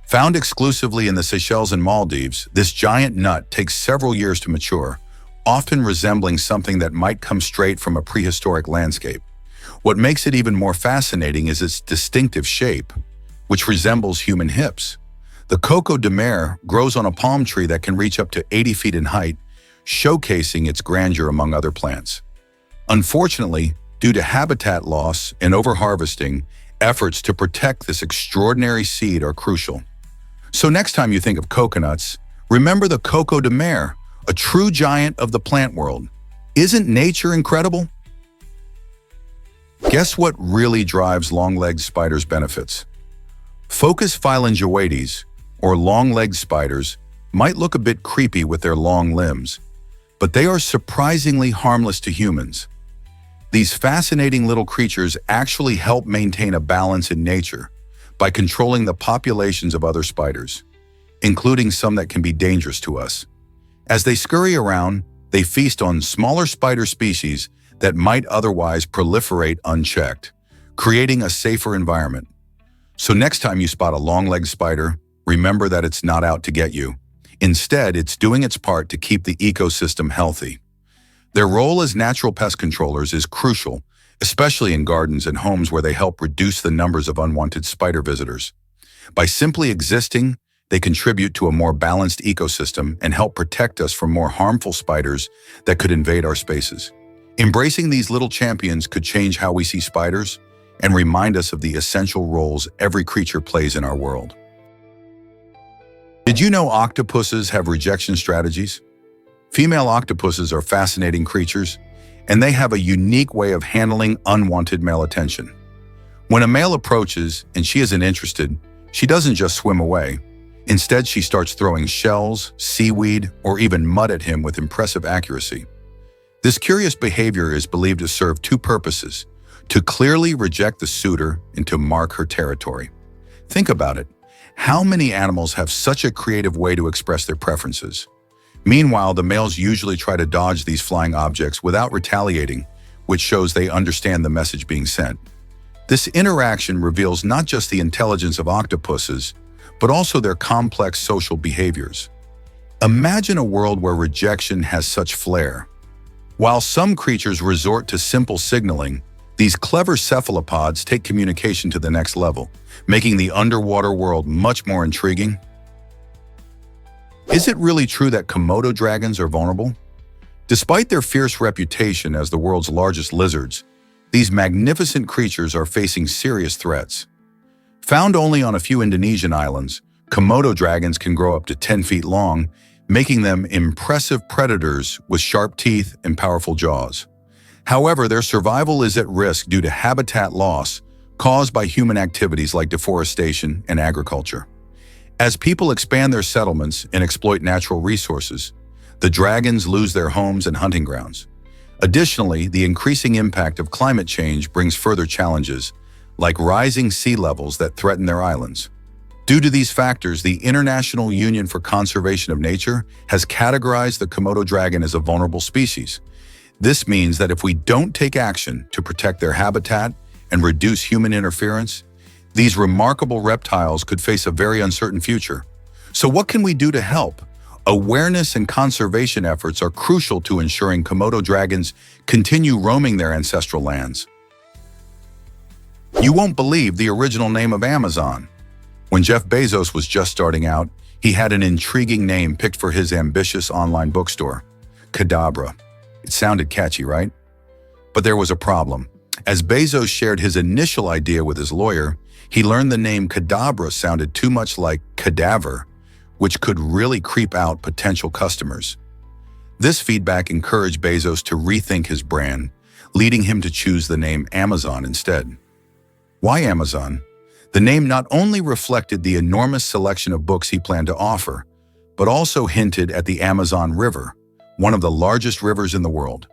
Found exclusively in the Seychelles and Maldives, this giant nut takes several years to mature, often resembling something that might come straight from a prehistoric landscape. What makes it even more fascinating is its distinctive shape, which resembles human hips. The coco de mer grows on a palm tree that can reach up to 80 feet in height, showcasing its grandeur among other plants. Unfortunately, due to habitat loss and overharvesting, efforts to protect this extraordinary seed are crucial. So next time you think of coconuts, remember the coco de mer, a true giant of the plant world. Isn't nature incredible? Guess what really drives long-legged spiders' benefits? Focus phalangoides, or long-legged spiders, might look a bit creepy with their long limbs, but they are surprisingly harmless to humans. These fascinating little creatures actually help maintain a balance in nature by controlling the populations of other spiders, including some that can be dangerous to us. As they scurry around, they feast on smaller spider species that might otherwise proliferate unchecked, creating a safer environment. So next time you spot a long-legged spider, remember that it's not out to get you. Instead, it's doing its part to keep the ecosystem healthy. Their role as natural pest controllers is crucial, especially in gardens and homes where they help reduce the numbers of unwanted spider visitors. By simply existing, they contribute to a more balanced ecosystem and help protect us from more harmful spiders that could invade our spaces. Embracing these little champions could change how we see spiders and remind us of the essential roles every creature plays in our world. Did you know octopuses have rejection strategies? Female octopuses are fascinating creatures, and they have a unique way of handling unwanted male attention. When a male approaches and she isn't interested, she doesn't just swim away. Instead, she starts throwing shells, seaweed, or even mud at him with impressive accuracy. This curious behavior is believed to serve two purposes: to clearly reject the suitor and to mark her territory. Think about it. How many animals have such a creative way to express their preferences? Meanwhile, the males usually try to dodge these flying objects without retaliating, which shows they understand the message being sent. This interaction reveals not just the intelligence of octopuses, but also their complex social behaviors. Imagine a world where rejection has such flair. While some creatures resort to simple signaling, these clever cephalopods take communication to the next level, making the underwater world much more intriguing. Is it really true that Komodo dragons are vulnerable? Despite their fierce reputation as the world's largest lizards, these magnificent creatures are facing serious threats. Found only on a few Indonesian islands, Komodo dragons can grow up to 10 feet long, making them impressive predators with sharp teeth and powerful jaws. However, their survival is at risk due to habitat loss caused by human activities like deforestation and agriculture. As people expand their settlements and exploit natural resources, the dragons lose their homes and hunting grounds. Additionally, the increasing impact of climate change brings further challenges, like rising sea levels that threaten their islands. Due to these factors, the International Union for Conservation of Nature has categorized the Komodo dragon as a vulnerable species. This means that if we don't take action to protect their habitat and reduce human interference, these remarkable reptiles could face a very uncertain future. So what can we do to help? Awareness and conservation efforts are crucial to ensuring Komodo dragons continue roaming their ancestral lands. You won't believe the original name of Amazon. When Jeff Bezos was just starting out, he had an intriguing name picked for his ambitious online bookstore, Cadabra. It sounded catchy, right? But there was a problem. As Bezos shared his initial idea with his lawyer, he learned the name Cadabra sounded too much like cadaver, which could really creep out potential customers. This feedback encouraged Bezos to rethink his brand, leading him to choose the name Amazon instead. Why Amazon? The name not only reflected the enormous selection of books he planned to offer, but also hinted at the Amazon River, one of the largest rivers in the world.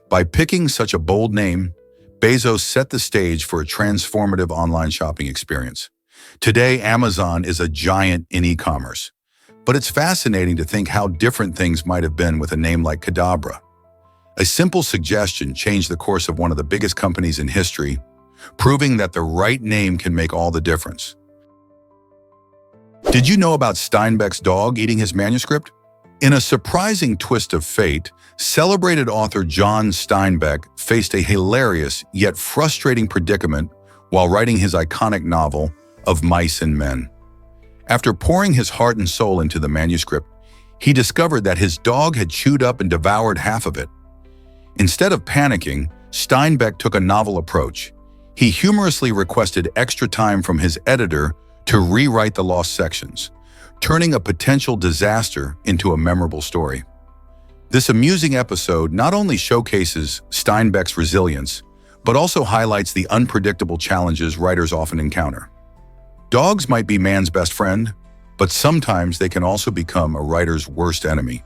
By picking such a bold name, Bezos set the stage for a transformative online shopping experience. Today, Amazon is a giant in e-commerce, but it's fascinating to think how different things might have been with a name like Cadabra. A simple suggestion changed the course of one of the biggest companies in history, proving that the right name can make all the difference. Did you know about Steinbeck's dog eating his manuscript? In a surprising twist of fate, celebrated author John Steinbeck faced a hilarious yet frustrating predicament while writing his iconic novel Of Mice and Men. After pouring his heart and soul into the manuscript, he discovered that his dog had chewed up and devoured half of it. Instead of panicking, Steinbeck took a novel approach. He humorously requested extra time from his editor to rewrite the lost sections, turning a potential disaster into a memorable story. This amusing episode not only showcases Steinbeck's resilience, but also highlights the unpredictable challenges writers often encounter. Dogs might be man's best friend, but sometimes they can also become a writer's worst enemy.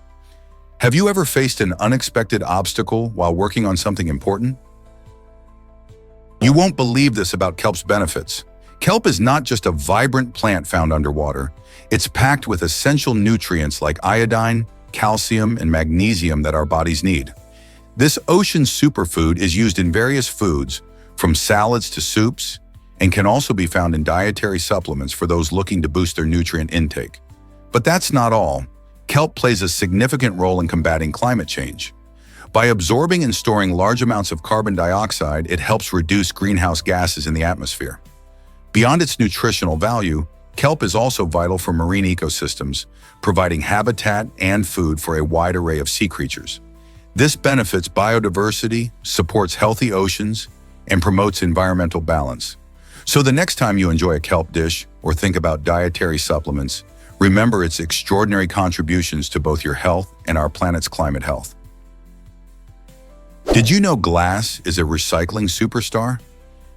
Have you ever faced an unexpected obstacle while working on something important? You won't believe this about kelp's benefits. Kelp is not just a vibrant plant found underwater. It's packed with essential nutrients like iodine, calcium, and magnesium that our bodies need. This ocean superfood is used in various foods, from salads to soups, and can also be found in dietary supplements for those looking to boost their nutrient intake. But that's not all. Kelp plays a significant role in combating climate change. By absorbing and storing large amounts of carbon dioxide, it helps reduce greenhouse gases in the atmosphere. Beyond its nutritional value, kelp is also vital for marine ecosystems, providing habitat and food for a wide array of sea creatures. This benefits biodiversity, supports healthy oceans, and promotes environmental balance. So the next time you enjoy a kelp dish or think about dietary supplements, remember its extraordinary contributions to both your health and our planet's climate health. Did you know glass is a recycling superstar?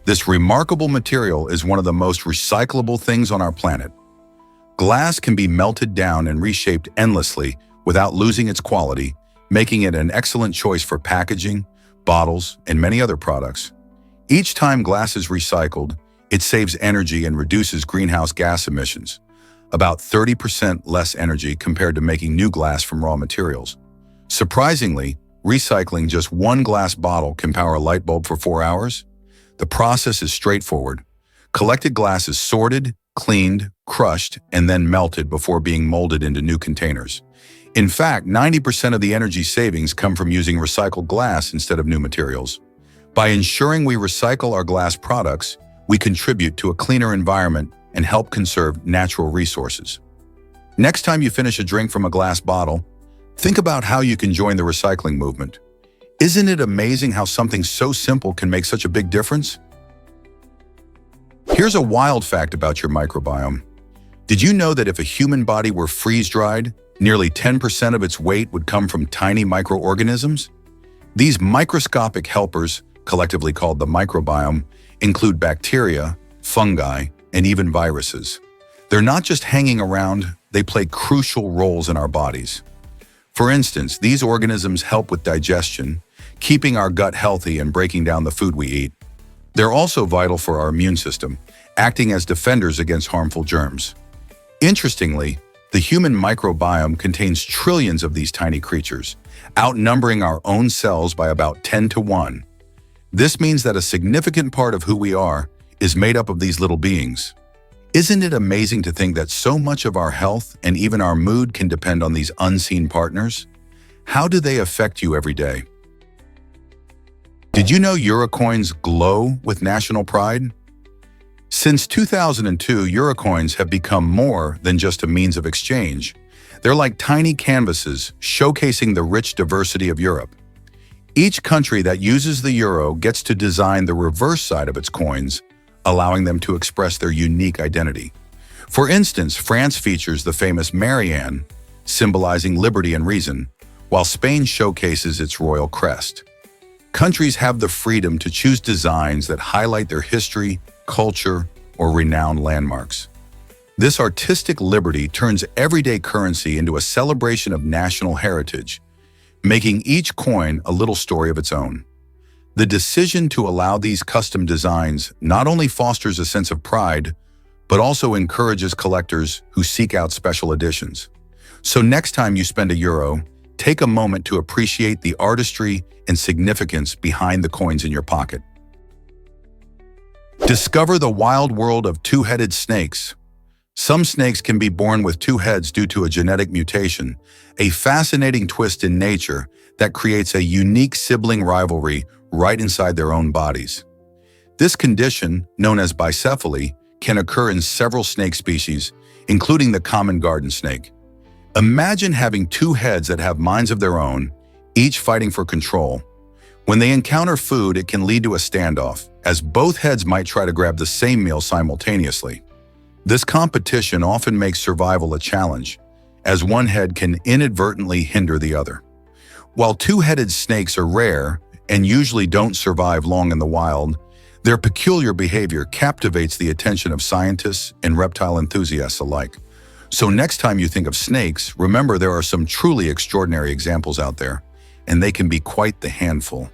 This remarkable material is one of the most recyclable things on our planet. Glass can be melted down and reshaped endlessly without losing its quality, making it an excellent choice for packaging, bottles, and many other products. Each time glass is recycled, it saves energy and reduces greenhouse gas emissions, about 30% less energy compared to making new glass from raw materials. Surprisingly, recycling just one glass bottle can power a light bulb for 4 hours. The process is straightforward. Collected glass is sorted, cleaned, crushed, and then melted before being molded into new containers. In fact, 90% of the energy savings come from using recycled glass instead of new materials. By ensuring we recycle our glass products, we contribute to a cleaner environment and help conserve natural resources. Next time you finish a drink from a glass bottle, think about how you can join the recycling movement. Isn't it amazing how something so simple can make such a big difference? Here's a wild fact about your microbiome. Did you know that if a human body were freeze-dried, nearly 10% of its weight would come from tiny microorganisms? These microscopic helpers, collectively called the microbiome, include bacteria, fungi, and even viruses. They're not just hanging around, they play crucial roles in our bodies. For instance, these organisms help with digestion, keeping our gut healthy and breaking down the food we eat. They're also vital for our immune system, acting as defenders against harmful germs. Interestingly, the human microbiome contains trillions of these tiny creatures, outnumbering our own cells by about 10 to 1. This means that a significant part of who we are is made up of these little beings. Isn't it amazing to think that so much of our health and even our mood can depend on these unseen partners? How do they affect you every day? Did you know Eurocoins glow with national pride? Since 2002, Eurocoins have become more than just a means of exchange. They're like tiny canvases showcasing the rich diversity of Europe. Each country that uses the euro gets to design the reverse side of its coins, allowing them to express their unique identity. For instance, France features the famous Marianne, symbolizing liberty and reason, while Spain showcases its royal crest. Countries have the freedom to choose designs that highlight their history, culture, or renowned landmarks. This artistic liberty turns everyday currency into a celebration of national heritage, making each coin a little story of its own. The decision to allow these custom designs not only fosters a sense of pride, but also encourages collectors who seek out special editions. So next time you spend a euro, take a moment to appreciate the artistry and significance behind the coins in your pocket. Discover the wild world of two-headed snakes. Some snakes can be born with two heads due to a genetic mutation, a fascinating twist in nature that creates a unique sibling rivalry right inside their own bodies. This condition, known as bicephaly, can occur in several snake species, including the common garden snake. Imagine having two heads that have minds of their own, each fighting for control. When they encounter food, it can lead to a standoff, as both heads might try to grab the same meal simultaneously. This competition often makes survival a challenge, as one head can inadvertently hinder the other. While two-headed snakes are rare and usually don't survive long in the wild, their peculiar behavior captivates the attention of scientists and reptile enthusiasts alike. So next time you think of snakes, remember there are some truly extraordinary examples out there, and they can be quite the handful.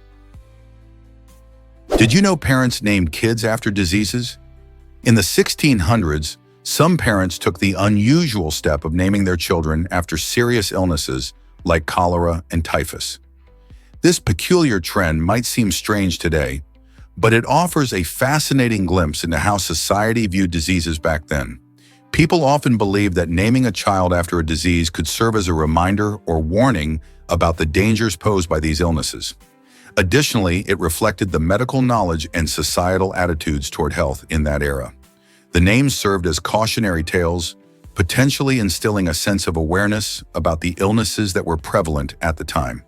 Did you know parents named kids after diseases? In the 1600s, some parents took the unusual step of naming their children after serious illnesses like cholera and typhus. This peculiar trend might seem strange today, but it offers a fascinating glimpse into how society viewed diseases back then. People often believed that naming a child after a disease could serve as a reminder or warning about the dangers posed by these illnesses. Additionally, it reflected the medical knowledge and societal attitudes toward health in that era. The names served as cautionary tales, potentially instilling a sense of awareness about the illnesses that were prevalent at the time.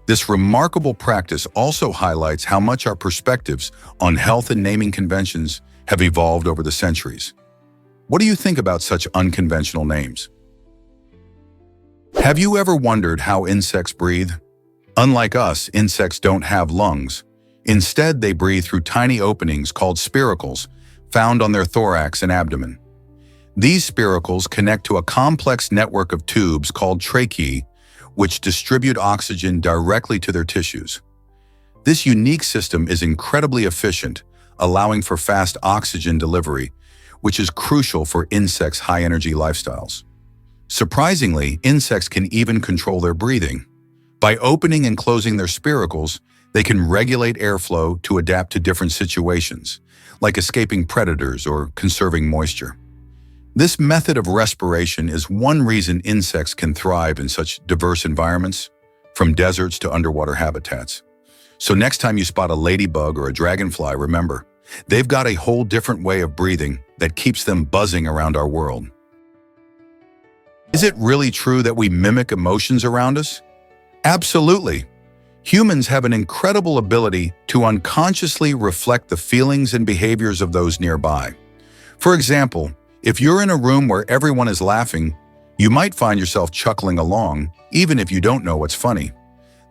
This remarkable practice also highlights how much our perspectives on health and naming conventions have evolved over the centuries. What do you think about such unconventional names? Have you ever wondered how insects breathe? Unlike us, insects don't have lungs. Instead, they breathe through tiny openings called spiracles found on their thorax and abdomen. These spiracles connect to a complex network of tubes called tracheae, which distribute oxygen directly to their tissues. This unique system is incredibly efficient, allowing for fast oxygen delivery, which is crucial for insects' high-energy lifestyles. Surprisingly, insects can even control their breathing. By opening and closing their spiracles, they can regulate airflow to adapt to different situations, like escaping predators or conserving moisture. This method of respiration is one reason insects can thrive in such diverse environments, from deserts to underwater habitats. So next time you spot a ladybug or a dragonfly, remember, they've got a whole different way of breathing that keeps them buzzing around our world. Is it really true that we mimic emotions around us? Absolutely. Humans have an incredible ability to unconsciously reflect the feelings and behaviors of those nearby. For example, if you're in a room where everyone is laughing, you might find yourself chuckling along, even if you don't know what's funny.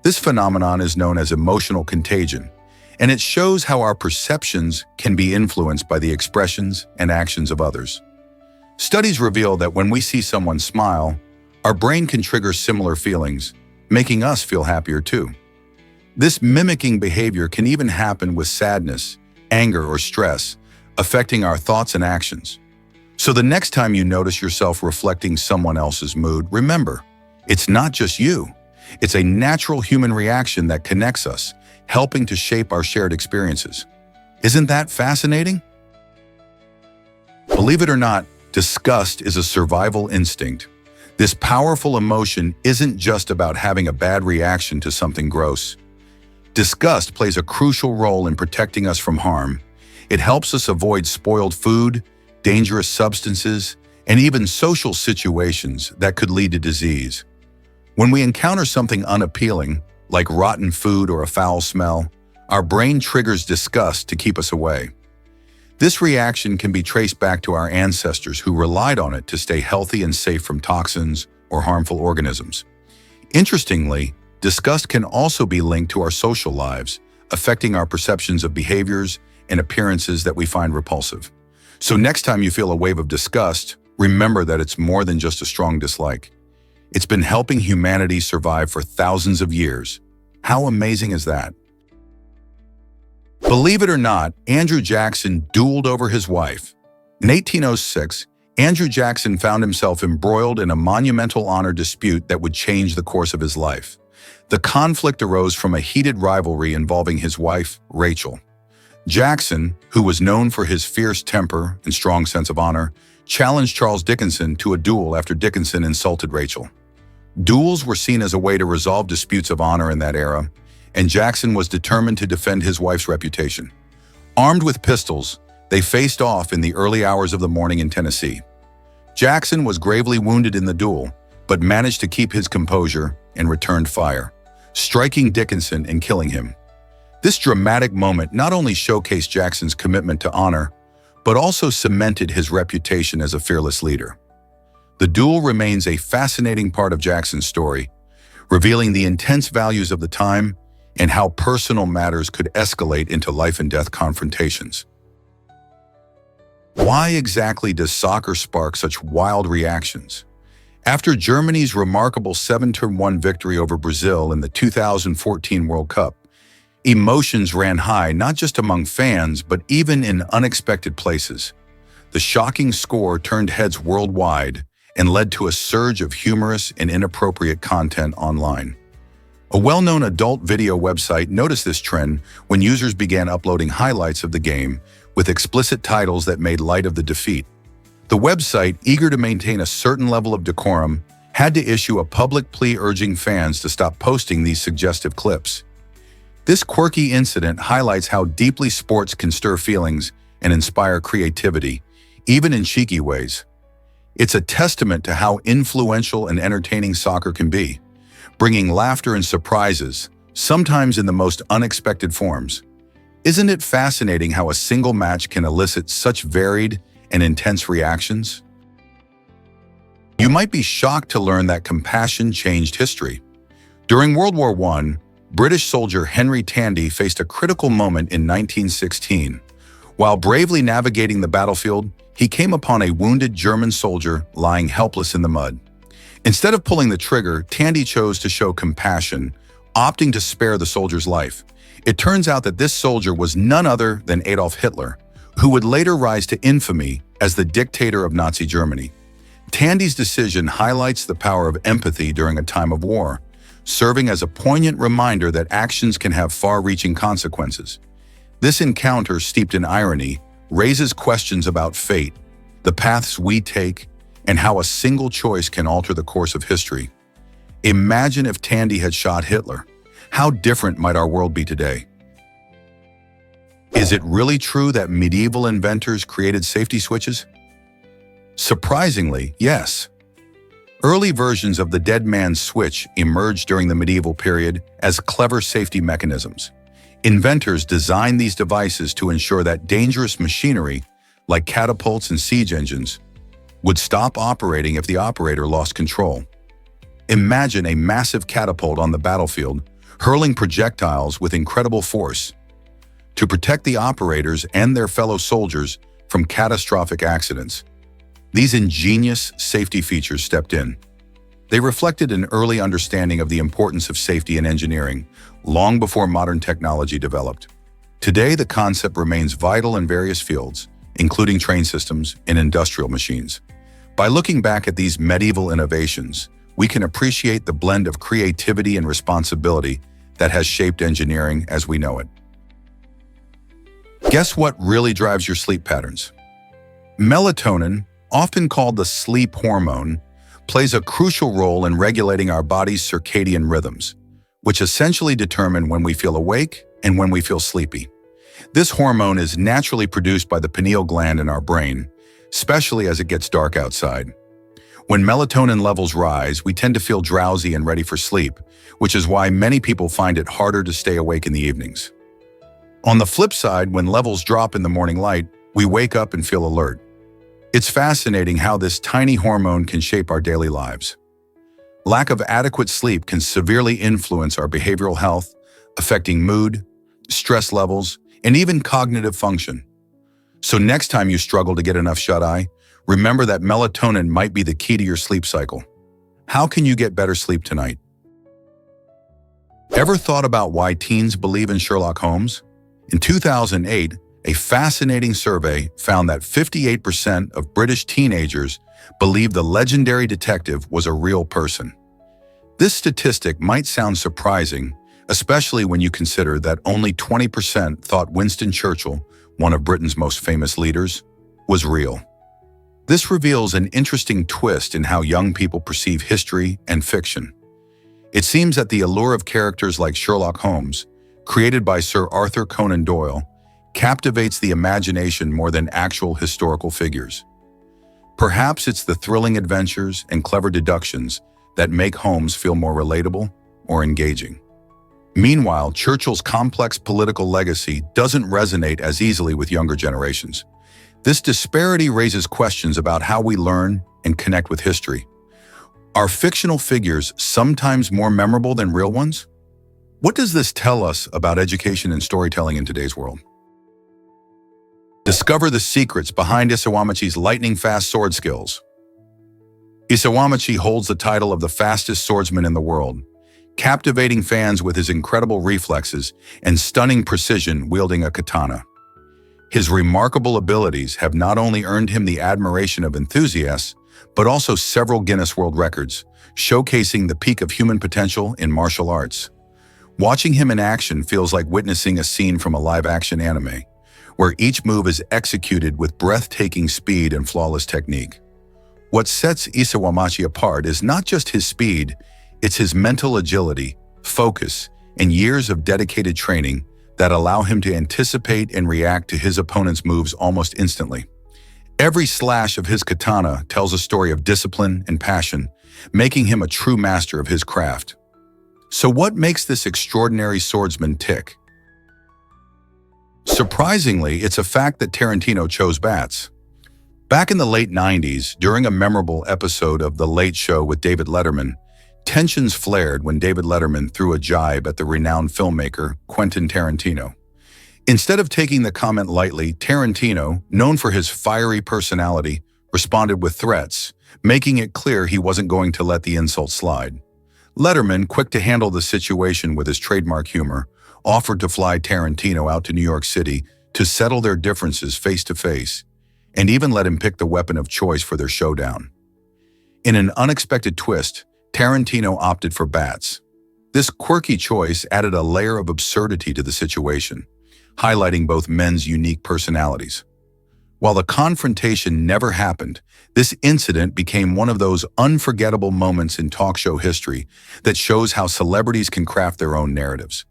This phenomenon is known as emotional contagion, and it shows how our perceptions can be influenced by the expressions and actions of others. Studies reveal that when we see someone smile, our brain can trigger similar feelings, making us feel happier too. This mimicking behavior can even happen with sadness, anger, or stress, affecting our thoughts and actions. So the next time you notice yourself reflecting someone else's mood, remember, it's not just you. It's a natural human reaction that connects us, helping to shape our shared experiences. Isn't that fascinating? Believe it or not, disgust is a survival instinct. This powerful emotion isn't just about having a bad reaction to something gross. Disgust plays a crucial role in protecting us from harm. It helps us avoid spoiled food, dangerous substances, and even social situations that could lead to disease. When we encounter something unappealing, like rotten food or a foul smell, our brain triggers disgust to keep us away. This reaction can be traced back to our ancestors who relied on it to stay healthy and safe from toxins or harmful organisms. Interestingly, disgust can also be linked to our social lives, affecting our perceptions of behaviors and appearances that we find repulsive. So next time you feel a wave of disgust, remember that it's more than just a strong dislike. It's been helping humanity survive for thousands of years. How amazing is that? Believe it or not, Andrew Jackson dueled over his wife. In 1806, Andrew Jackson found himself embroiled in a monumental honor dispute that would change the course of his life. The conflict arose from a heated rivalry involving his wife, Rachel. Jackson, who was known for his fierce temper and strong sense of honor, challenged Charles Dickinson to a duel after Dickinson insulted Rachel. Duels were seen as a way to resolve disputes of honor in that era, and Jackson was determined to defend his wife's reputation. Armed with pistols, they faced off in the early hours of the morning in Tennessee. Jackson was gravely wounded in the duel, but managed to keep his composure and returned fire, striking Dickinson and killing him. This dramatic moment not only showcased Jackson's commitment to honor, but also cemented his reputation as a fearless leader. The duel remains a fascinating part of Jackson's story, revealing the intense values of the time and how personal matters could escalate into life-and-death confrontations. Why exactly does soccer spark such wild reactions? After Germany's remarkable 7-1 victory over Brazil in the 2014 World Cup, emotions ran high not just among fans but even in unexpected places. The shocking score turned heads worldwide and led to a surge of humorous and inappropriate content online. A well-known adult video website noticed this trend when users began uploading highlights of the game with explicit titles that made light of the defeat. The website, eager to maintain a certain level of decorum, had to issue a public plea urging fans to stop posting these suggestive clips. This quirky incident highlights how deeply sports can stir feelings and inspire creativity, even in cheeky ways. It's a testament to how influential and entertaining soccer can be, bringing laughter and surprises, sometimes in the most unexpected forms. Isn't it fascinating how a single match can elicit such varied and intense reactions? You might be shocked to learn that compassion changed history. During World War I, British soldier Henry Tandy faced a critical moment in 1916. While bravely navigating the battlefield, he came upon a wounded German soldier lying helpless in the mud. Instead of pulling the trigger, Tandy chose to show compassion, opting to spare the soldier's life. It turns out that this soldier was none other than Adolf Hitler, who would later rise to infamy as the dictator of Nazi Germany. Tandy's decision highlights the power of empathy during a time of war, serving as a poignant reminder that actions can have far-reaching consequences. This encounter, steeped in irony, raises questions about fate, the paths we take, and how a single choice can alter the course of history. Imagine if Tandy had shot Hitler. How different might our world be today? Is it really true that medieval inventors created safety switches? Surprisingly, yes. Early versions of the dead man's switch emerged during the medieval period as clever safety mechanisms. Inventors designed these devices to ensure that dangerous machinery, like catapults and siege engines, would stop operating if the operator lost control. Imagine a massive catapult on the battlefield, hurling projectiles with incredible force to protect the operators and their fellow soldiers from catastrophic accidents. These ingenious safety features stepped in. They reflected an early understanding of the importance of safety in engineering, long before modern technology developed. Today, the concept remains vital in various fields, including train systems and industrial machines. By looking back at these medieval innovations, we can appreciate the blend of creativity and responsibility that has shaped engineering as we know it. Guess what really drives your sleep patterns? Melatonin, often called the sleep hormone, plays a crucial role in regulating our body's circadian rhythms, which essentially determine when we feel awake and when we feel sleepy. This hormone is naturally produced by the pineal gland in our brain, especially as it gets dark outside. When melatonin levels rise, we tend to feel drowsy and ready for sleep, which is why many people find it harder to stay awake in the evenings. On the flip side, when levels drop in the morning light, we wake up and feel alert. It's fascinating how this tiny hormone can shape our daily lives. Lack of adequate sleep can severely influence our behavioral health, affecting mood, stress levels, and even cognitive function. So next time you struggle to get enough shut-eye, remember that melatonin might be the key to your sleep cycle. How can you get better sleep tonight? Ever thought about why teens believe in Sherlock Holmes? In 2008, a fascinating survey found that 58% of British teenagers believed the legendary detective was a real person. This statistic might sound surprising, especially when you consider that only 20% thought Winston Churchill, one of Britain's most famous leaders, was real. This reveals an interesting twist in how young people perceive history and fiction. It seems that the allure of characters like Sherlock Holmes, created by Sir Arthur Conan Doyle, captivates the imagination more than actual historical figures. Perhaps it's the thrilling adventures and clever deductions that make Holmes feel more relatable or engaging. Meanwhile, Churchill's complex political legacy doesn't resonate as easily with younger generations. This disparity raises questions about how we learn and connect with history. Are fictional figures sometimes more memorable than real ones? What does this tell us about education and storytelling in today's world? Discover the secrets behind Isawamachi's lightning-fast sword skills. Isawamachi holds the title of the fastest swordsman in the world, captivating fans with his incredible reflexes and stunning precision wielding a katana. His remarkable abilities have not only earned him the admiration of enthusiasts, but also several Guinness World Records, showcasing the peak of human potential in martial arts. Watching him in action feels like witnessing a scene from a live-action anime, where each move is executed with breathtaking speed and flawless technique. What sets Isawamachi apart is not just his speed, it's his mental agility, focus, and years of dedicated training that allow him to anticipate and react to his opponent's moves almost instantly. Every slash of his katana tells a story of discipline and passion, making him a true master of his craft. So what makes this extraordinary swordsman tick? Surprisingly, it's a fact that Tarantino chose bats. Back in the late 90s, during a memorable episode of The Late Show with David Letterman, tensions flared when David Letterman threw a jibe at the renowned filmmaker Quentin Tarantino. Instead of taking the comment lightly, Tarantino, known for his fiery personality, responded with threats, making it clear he wasn't going to let the insult slide. Letterman, quick to handle the situation with his trademark humor, offered to fly Tarantino out to New York City to settle their differences face-to-face, and even let him pick the weapon of choice for their showdown. In an unexpected twist, Tarantino opted for bats. This quirky choice added a layer of absurdity to the situation, highlighting both men's unique personalities. While the confrontation never happened, this incident became one of those unforgettable moments in talk show history that shows how celebrities can craft their own narratives.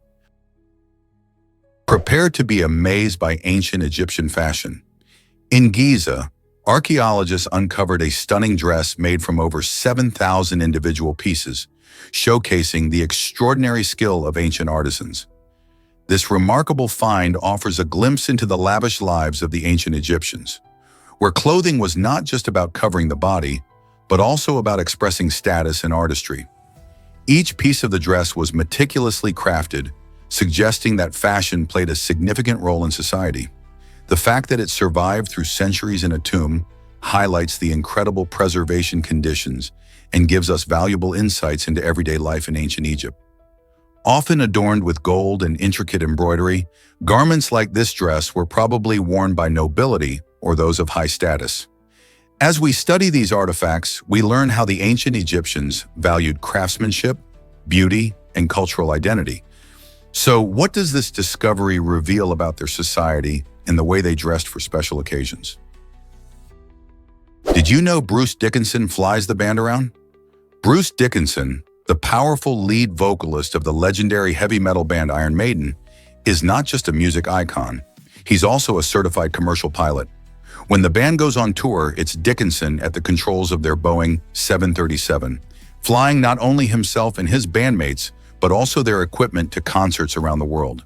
Prepare to be amazed by ancient Egyptian fashion. In Giza, Archaeologists uncovered a stunning dress made from over 7,000 individual pieces, showcasing the extraordinary skill of ancient artisans. This remarkable find offers a glimpse into the lavish lives of the ancient Egyptians, where clothing was not just about covering the body, but also about expressing status and artistry. Each piece of the dress was meticulously crafted, suggesting that fashion played a significant role in society. The fact that it survived through centuries in a tomb highlights the incredible preservation conditions and gives us valuable insights into everyday life in ancient Egypt. Often adorned with gold and intricate embroidery, garments like this dress were probably worn by nobility or those of high status. As we study these artifacts, we learn how the ancient Egyptians valued craftsmanship, beauty, and cultural identity. So, what does this discovery reveal about their society and the way they dressed for special occasions? Did you know Bruce Dickinson flies the band around? Bruce Dickinson, the powerful lead vocalist of the legendary heavy metal band Iron Maiden, is not just a music icon. He's also a certified commercial pilot. When the band goes on tour, it's Dickinson at the controls of their Boeing 737, flying not only himself and his bandmates, but also their equipment to concerts around the world.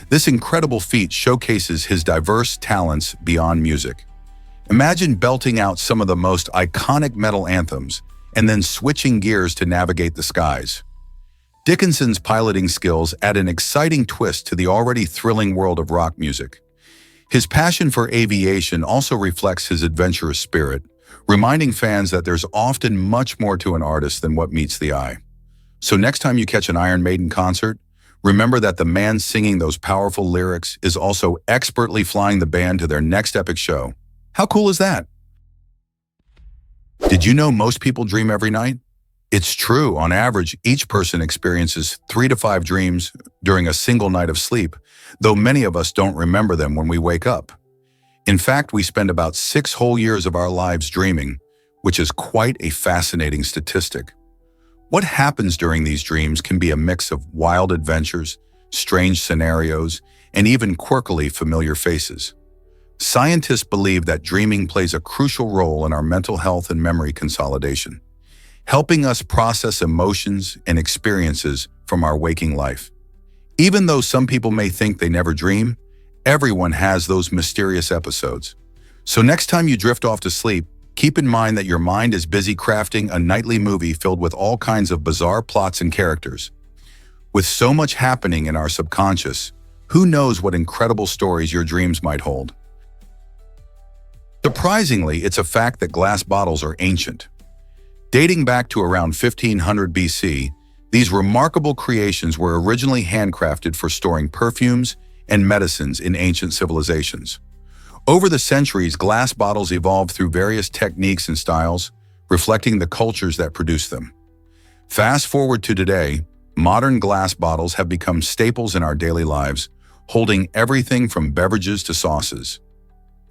This incredible feat showcases his diverse talents beyond music. Imagine belting out some of the most iconic metal anthems and then switching gears to navigate the skies. Dickinson's piloting skills add an exciting twist to the already thrilling world of rock music. His passion for aviation also reflects his adventurous spirit, reminding fans that there's often much more to an artist than what meets the eye. So next time you catch an Iron Maiden concert, remember that the man singing those powerful lyrics is also expertly flying the band to their next epic show. How cool is that? Did you know most people dream every night? It's true. On average, each person experiences 3 to 5 dreams during a single night of sleep, though many of us don't remember them when we wake up. In fact, we spend about 6 whole years of our lives dreaming, which is quite a fascinating statistic. What happens during these dreams can be a mix of wild adventures, strange scenarios, and even quirkily familiar faces. Scientists believe that dreaming plays a crucial role in our mental health and memory consolidation, helping us process emotions and experiences from our waking life. Even though some people may think they never dream, everyone has those mysterious episodes. So next time you drift off to sleep, keep in mind that your mind is busy crafting a nightly movie filled with all kinds of bizarre plots and characters. With so much happening in our subconscious, who knows what incredible stories your dreams might hold? Surprisingly, it's a fact that glass bottles are ancient. Dating back to around 1500 BC, these remarkable creations were originally handcrafted for storing perfumes and medicines in ancient civilizations. Over the centuries, glass bottles evolved through various techniques and styles, reflecting the cultures that produced them. Fast forward to today, modern glass bottles have become staples in our daily lives, holding everything from beverages to sauces.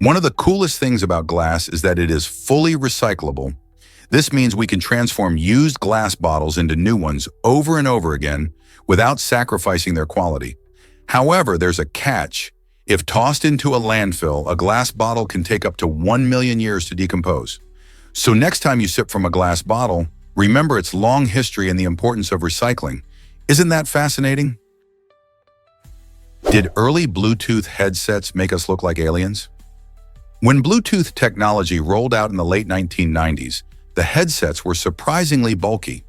One of the coolest things about glass is that it is fully recyclable. This means we can transform used glass bottles into new ones over and over again without sacrificing their quality. However, there's a catch. If tossed into a landfill, a glass bottle can take up to 1 million years to decompose. So next time you sip from a glass bottle, remember its long history and the importance of recycling. Isn't that fascinating? Did early Bluetooth headsets make us look like aliens? When Bluetooth technology rolled out in the late 1990s, the headsets were surprisingly bulky.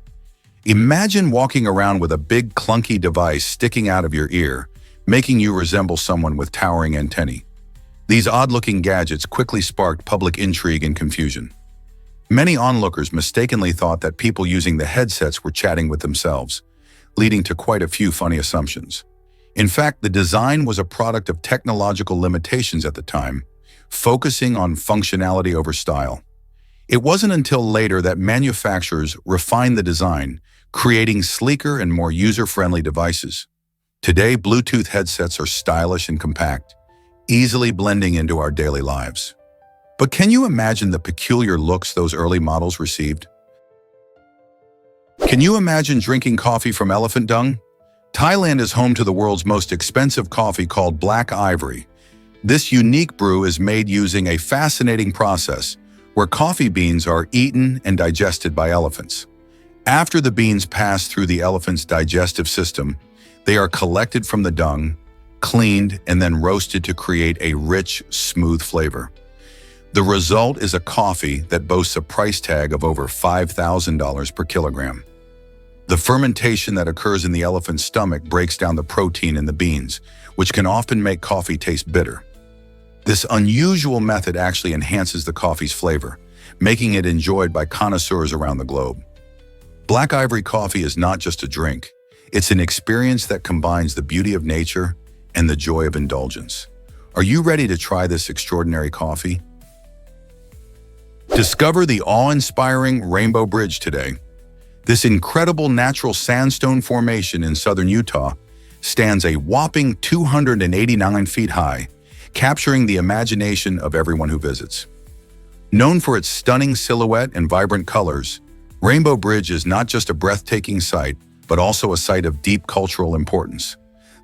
Imagine walking around with a big clunky device sticking out of your ear, making you resemble someone with towering antennae. These odd-looking gadgets quickly sparked public intrigue and confusion. Many onlookers mistakenly thought that people using the headsets were chatting with themselves, leading to quite a few funny assumptions. In fact, the design was a product of technological limitations at the time, focusing on functionality over style. It wasn't until later that manufacturers refined the design, creating sleeker and more user-friendly devices. Today, Bluetooth headsets are stylish and compact, easily blending into our daily lives. But can you imagine the peculiar looks those early models received? Can you imagine drinking coffee from elephant dung? Thailand is home to the world's most expensive coffee called Black Ivory. This unique brew is made using a fascinating process where coffee beans are eaten and digested by elephants. After the beans pass through the elephant's digestive system, they are collected from the dung, cleaned, and then roasted to create a rich, smooth flavor. The result is a coffee that boasts a price tag of over $5,000 per kilogram. The fermentation that occurs in the elephant's stomach breaks down the protein in the beans, which can often make coffee taste bitter. This unusual method actually enhances the coffee's flavor, making it enjoyed by connoisseurs around the globe. Black ivory coffee is not just a drink. It's an experience that combines the beauty of nature and the joy of indulgence. Are you ready to try this extraordinary coffee? Discover the awe-inspiring Rainbow Bridge today. This incredible natural sandstone formation in southern Utah stands a whopping 289 feet high, capturing the imagination of everyone who visits. Known for its stunning silhouette and vibrant colors, Rainbow Bridge is not just a breathtaking sight, but also a site of deep cultural importance.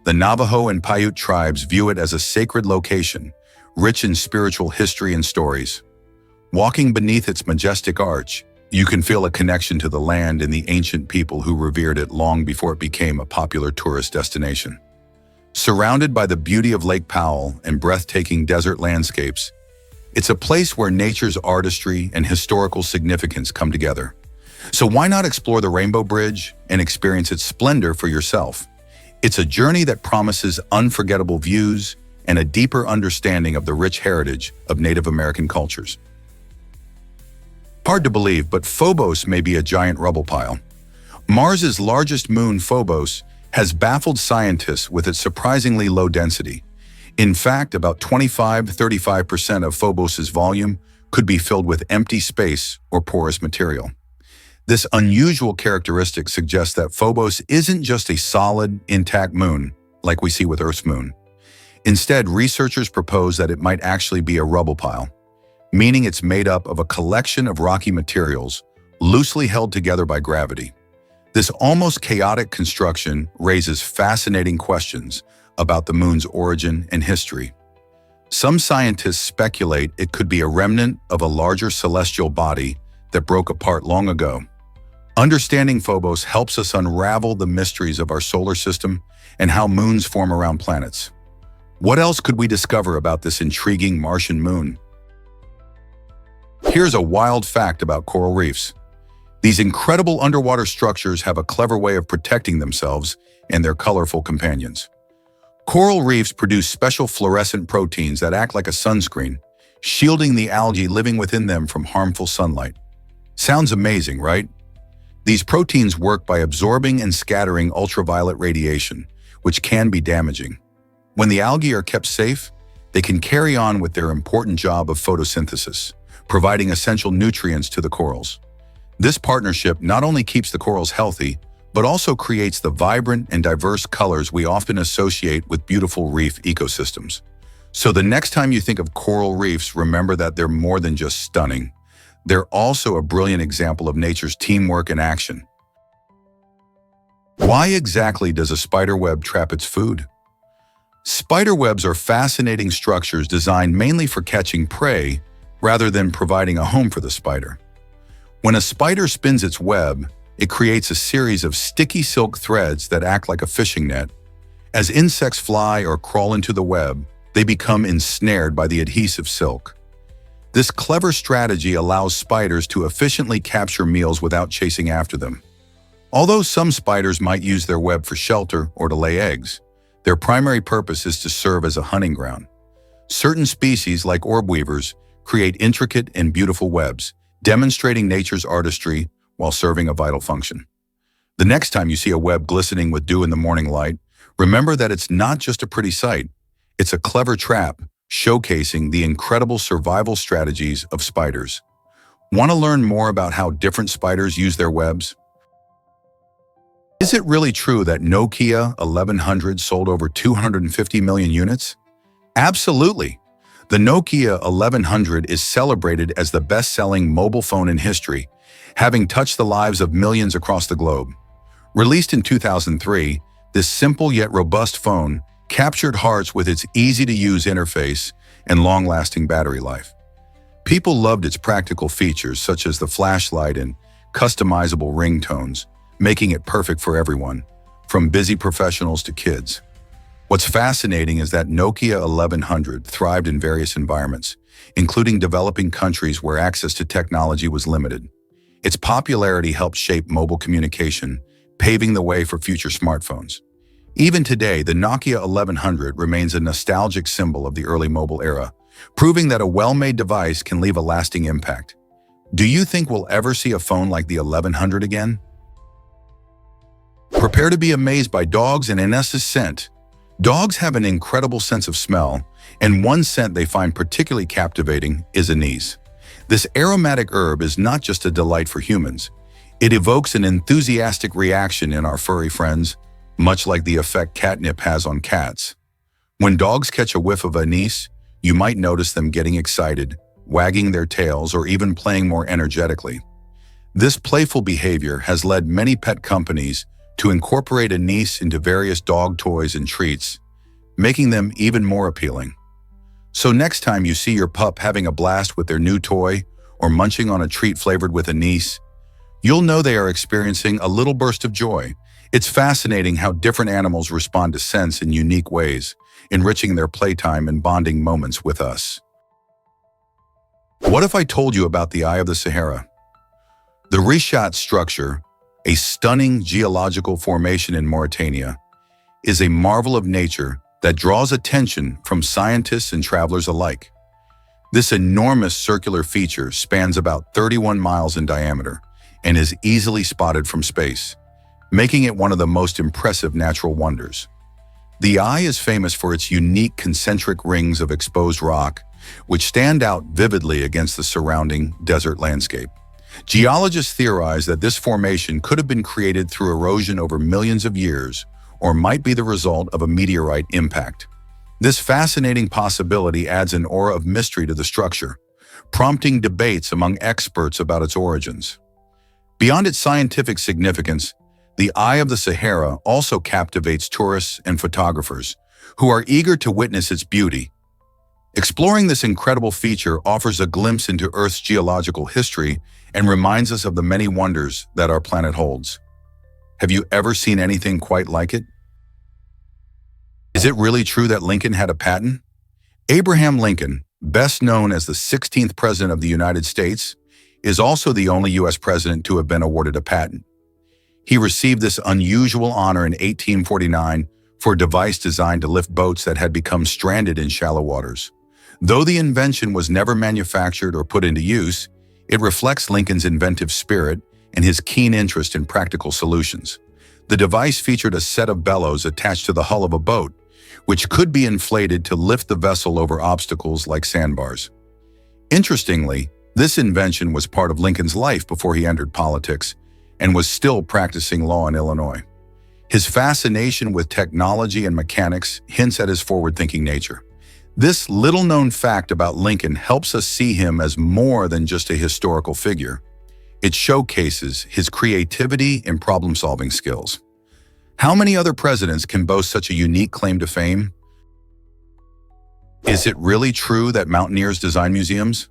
The Navajo and Paiute tribes view it as a sacred location, rich in spiritual history and stories. Walking beneath its majestic arch, you can feel a connection to the land and the ancient people who revered it long before it became a popular tourist destination. Surrounded by the beauty of Lake Powell and breathtaking desert landscapes, it's a place where nature's artistry and historical significance come together. So why not explore the Rainbow Bridge and experience its splendor for yourself? It's a journey that promises unforgettable views and a deeper understanding of the rich heritage of Native American cultures. Hard to believe, but Phobos may be a giant rubble pile. Mars's largest moon, Phobos, has baffled scientists with its surprisingly low density. In fact, about 25–35% of Phobos's volume could be filled with empty space or porous material. This unusual characteristic suggests that Phobos isn't just a solid, intact moon, like we see with Earth's moon. Instead, researchers propose that it might actually be a rubble pile, meaning it's made up of a collection of rocky materials loosely held together by gravity. This almost chaotic construction raises fascinating questions about the moon's origin and history. Some scientists speculate it could be a remnant of a larger celestial body that broke apart long ago. Understanding Phobos helps us unravel the mysteries of our solar system and how moons form around planets. What else could we discover about this intriguing Martian moon? Here's a wild fact about coral reefs. These incredible underwater structures have a clever way of protecting themselves and their colorful companions. Coral reefs produce special fluorescent proteins that act like a sunscreen, shielding the algae living within them from harmful sunlight. Sounds amazing, right? These proteins work by absorbing and scattering ultraviolet radiation, which can be damaging. When the algae are kept safe, they can carry on with their important job of photosynthesis, providing essential nutrients to the corals. This partnership not only keeps the corals healthy, but also creates the vibrant and diverse colors we often associate with beautiful reef ecosystems. So the next time you think of coral reefs, remember that they're more than just stunning. They're also a brilliant example of nature's teamwork in action. Why exactly does a spider web trap its food? Spider webs are fascinating structures designed mainly for catching prey rather than providing a home for the spider. When a spider spins its web, it creates a series of sticky silk threads that act like a fishing net. As insects fly or crawl into the web, they become ensnared by the adhesive silk. This clever strategy allows spiders to efficiently capture meals without chasing after them. Although some spiders might use their web for shelter or to lay eggs, their primary purpose is to serve as a hunting ground. Certain species, like orb weavers, create intricate and beautiful webs, demonstrating nature's artistry while serving a vital function. The next time you see a web glistening with dew in the morning light, remember that it's not just a pretty sight. It's a clever trap, showcasing the incredible survival strategies of spiders. Want to learn more about how different spiders use their webs? Is it really true that Nokia 1100 sold over 250 million units? Absolutely. The Nokia 1100 is celebrated as the best-selling mobile phone in history, having touched the lives of millions across the globe. Released in 2003, this simple yet robust phone captured hearts with its easy-to-use interface and long-lasting battery life. People loved its practical features such as the flashlight and customizable ringtones, making it perfect for everyone, from busy professionals to kids. What's fascinating is that Nokia 1100 thrived in various environments, including developing countries where access to technology was limited. Its popularity helped shape mobile communication, paving the way for future smartphones. Even today, the Nokia 1100 remains a nostalgic symbol of the early mobile era, proving that a well-made device can leave a lasting impact. Do you think we'll ever see a phone like the 1100 again? Prepare to be amazed by dogs and Ines' scent. Dogs have an incredible sense of smell, and one scent they find particularly captivating is anise. This aromatic herb is not just a delight for humans. It evokes an enthusiastic reaction in our furry friends, much like the effect catnip has on cats. When dogs catch a whiff of anise, you might notice them getting excited, wagging their tails, or even playing more energetically. This playful behavior has led many pet companies to incorporate anise into various dog toys and treats, making them even more appealing. So next time you see your pup having a blast with their new toy or munching on a treat flavored with anise, you'll know they are experiencing a little burst of joy. It's fascinating how different animals respond to scents in unique ways, enriching their playtime and bonding moments with us. What if I told you about the Eye of the Sahara? The Richat structure, a stunning geological formation in Mauritania, is a marvel of nature that draws attention from scientists and travelers alike. This enormous circular feature spans about 31 miles in diameter and is easily spotted from space, making it one of the most impressive natural wonders. The Eye is famous for its unique concentric rings of exposed rock, which stand out vividly against the surrounding desert landscape. Geologists theorize that this formation could have been created through erosion over millions of years, or might be the result of a meteorite impact. This fascinating possibility adds an aura of mystery to the structure, prompting debates among experts about its origins. Beyond its scientific significance, the Eye of the Sahara also captivates tourists and photographers, who are eager to witness its beauty. Exploring this incredible feature offers a glimpse into Earth's geological history and reminds us of the many wonders that our planet holds. Have you ever seen anything quite like it? Is it really true that Lincoln had a patent? Abraham Lincoln, best known as the 16th President of the United States, is also the only U.S. president to have been awarded a patent. He received this unusual honor in 1849 for a device designed to lift boats that had become stranded in shallow waters. Though the invention was never manufactured or put into use, it reflects Lincoln's inventive spirit and his keen interest in practical solutions. The device featured a set of bellows attached to the hull of a boat, which could be inflated to lift the vessel over obstacles like sandbars. Interestingly, this invention was part of Lincoln's life before he entered politics and was still practicing law in Illinois. His fascination with technology and mechanics hints at his forward-thinking nature. This little-known fact about Lincoln helps us see him as more than just a historical figure. It showcases his creativity and problem-solving skills. How many other presidents can boast such a unique claim to fame? Is it really true that mountaineers design museums?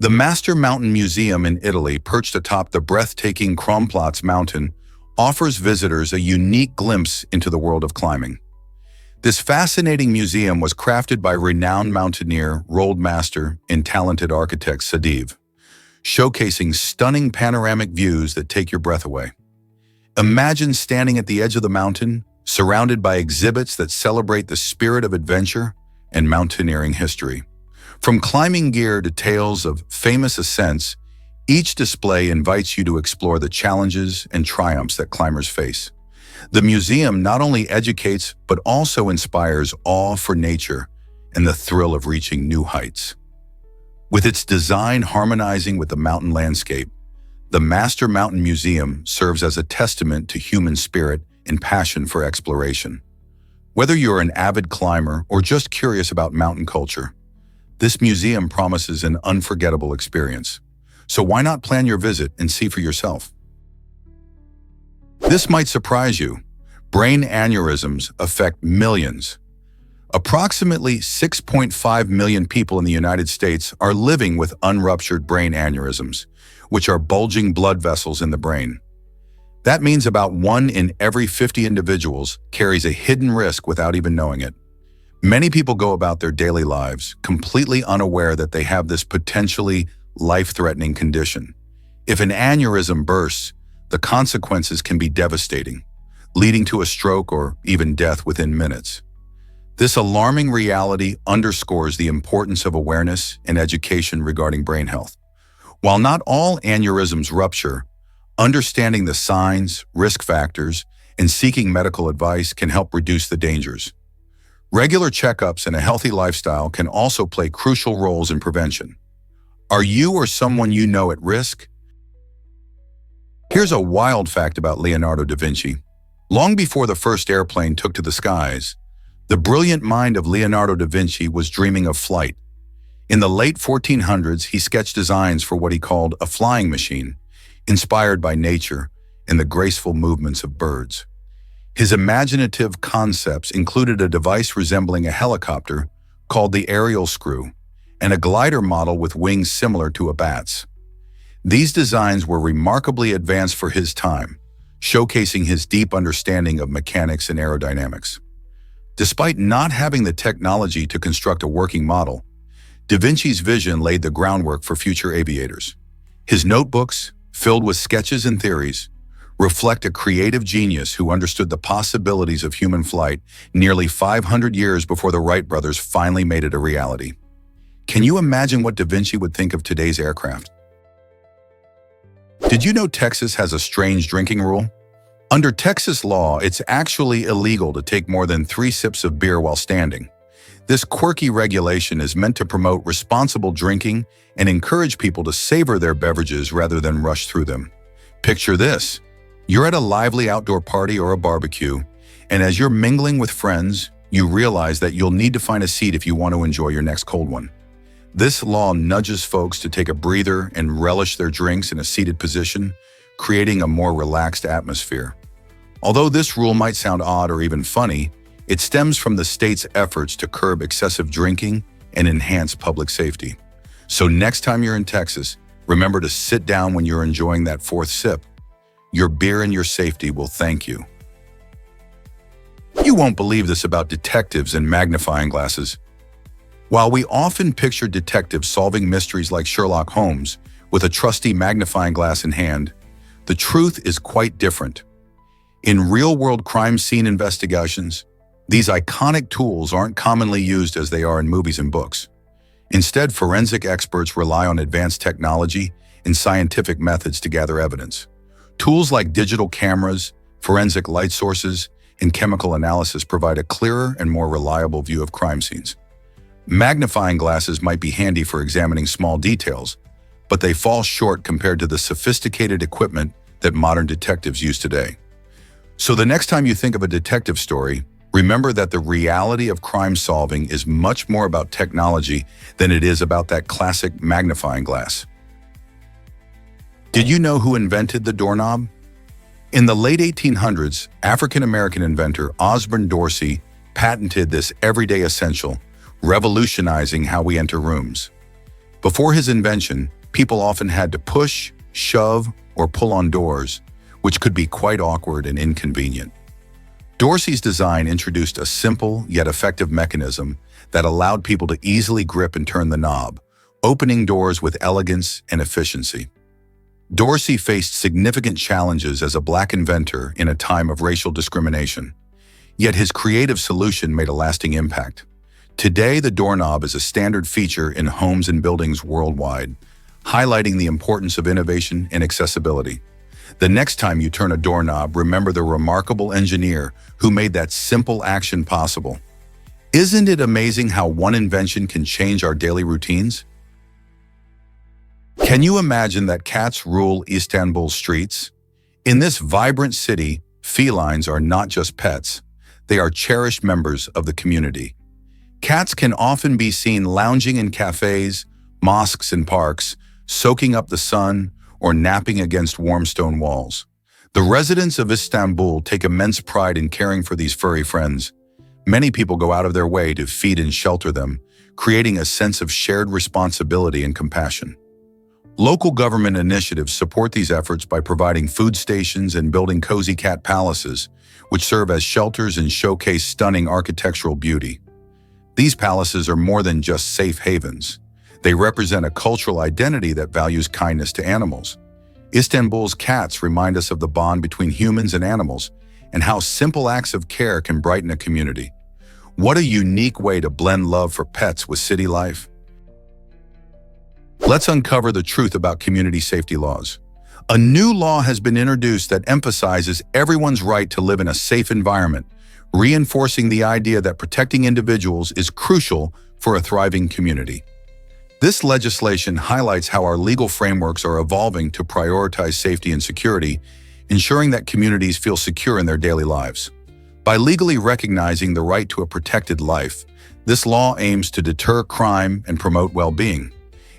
The Master Mountain Museum in Italy, perched atop the breathtaking Kronplatz mountain, offers visitors a unique glimpse into the world of climbing. This fascinating museum was crafted by renowned mountaineer, road master, and talented architect Sadiv, showcasing stunning panoramic views that take your breath away. Imagine standing at the edge of the mountain, surrounded by exhibits that celebrate the spirit of adventure and mountaineering history. From climbing gear to tales of famous ascents, each display invites you to explore the challenges and triumphs that climbers face. The museum not only educates but also inspires awe for nature and the thrill of reaching new heights. With its design harmonizing with the mountain landscape, the Master Mountain Museum serves as a testament to human spirit and passion for exploration. Whether you're an avid climber or just curious about mountain culture, this museum promises an unforgettable experience. So why not plan your visit and see for yourself? This might surprise you. Brain aneurysms affect millions. Approximately 6.5 million people in the United States are living with unruptured brain aneurysms, which are bulging blood vessels in the brain. That means about 1 in every 50 individuals carries a hidden risk without even knowing it. Many people go about their daily lives completely unaware that they have this potentially life-threatening condition. If an aneurysm bursts, the consequences can be devastating, leading to a stroke or even death within minutes. This alarming reality underscores the importance of awareness and education regarding brain health. While not all aneurysms rupture, understanding the signs, risk factors, and seeking medical advice can help reduce the dangers. Regular checkups and a healthy lifestyle can also play crucial roles in prevention. Are you or someone you know at risk? Here's a wild fact about Leonardo da Vinci. Long before the first airplane took to the skies, the brilliant mind of Leonardo da Vinci was dreaming of flight. In the late 1400s, he sketched designs for what he called a flying machine, inspired by nature and the graceful movements of birds. His imaginative concepts included a device resembling a helicopter called the aerial screw and a glider model with wings similar to a bat's. These designs were remarkably advanced for his time, showcasing his deep understanding of mechanics and aerodynamics. Despite not having the technology to construct a working model, Da Vinci's vision laid the groundwork for future aviators. His notebooks, filled with sketches and theories, reflect a creative genius who understood the possibilities of human flight nearly 500 years before the Wright brothers finally made it a reality. Can you imagine what Da Vinci would think of today's aircraft? Did you know Texas has a strange drinking rule? Under Texas law, it's actually illegal to take more than 3 sips of beer while standing. This quirky regulation is meant to promote responsible drinking and encourage people to savor their beverages rather than rush through them. Picture this. You're at a lively outdoor party or a barbecue, and as you're mingling with friends, you realize that you'll need to find a seat if you want to enjoy your next cold one. This law nudges folks to take a breather and relish their drinks in a seated position, creating a more relaxed atmosphere. Although this rule might sound odd or even funny, it stems from the state's efforts to curb excessive drinking and enhance public safety. So next time you're in Texas, remember to sit down when you're enjoying that 4th sip. Your beer and your safety will thank you. You won't believe this about detectives and magnifying glasses. While we often picture detectives solving mysteries like Sherlock Holmes with a trusty magnifying glass in hand, the truth is quite different. In real-world crime scene investigations, these iconic tools aren't commonly used as they are in movies and books. Instead, forensic experts rely on advanced technology and scientific methods to gather evidence. Tools like digital cameras, forensic light sources, and chemical analysis provide a clearer and more reliable view of crime scenes. Magnifying glasses might be handy for examining small details, but they fall short compared to the sophisticated equipment that modern detectives use today. So the next time you think of a detective story, remember that the reality of crime solving is much more about technology than it is about that classic magnifying glass. Did you know who invented the doorknob? In the late 1800s, African-American inventor Osborne Dorsey patented this everyday essential, revolutionizing how we enter rooms. Before his invention, people often had to push, shove, or pull on doors, which could be quite awkward and inconvenient. Dorsey's design introduced a simple yet effective mechanism that allowed people to easily grip and turn the knob, opening doors with elegance and efficiency. Dorsey faced significant challenges as a Black inventor in a time of racial discrimination, yet his creative solution made a lasting impact. Today, the doorknob is a standard feature in homes and buildings worldwide, highlighting the importance of innovation and accessibility. The next time you turn a doorknob, remember the remarkable engineer who made that simple action possible. Isn't it amazing how one invention can change our daily routines? Can you imagine that cats rule Istanbul's streets? In this vibrant city, felines are not just pets. They are cherished members of the community. Cats can often be seen lounging in cafes, mosques, and parks, soaking up the sun, or napping against warm stone walls. The residents of Istanbul take immense pride in caring for these furry friends, Many people go out of their way to feed and shelter them, creating a sense of shared responsibility and compassion. Local government initiatives support these efforts by providing food stations and building cozy cat palaces, which serve as shelters and showcase stunning architectural beauty. These palaces are more than just safe havens. They represent a cultural identity that values kindness to animals. Istanbul's cats remind us of the bond between humans and animals and how simple acts of care can brighten a community. What a unique way to blend love for pets with city life. Let's uncover the truth about community safety laws. A new law has been introduced that emphasizes everyone's right to live in a safe environment, reinforcing the idea that protecting individuals is crucial for a thriving community. This legislation highlights how our legal frameworks are evolving to prioritize safety and security, ensuring that communities feel secure in their daily lives. By legally recognizing the right to a protected life, this law aims to deter crime and promote well-being.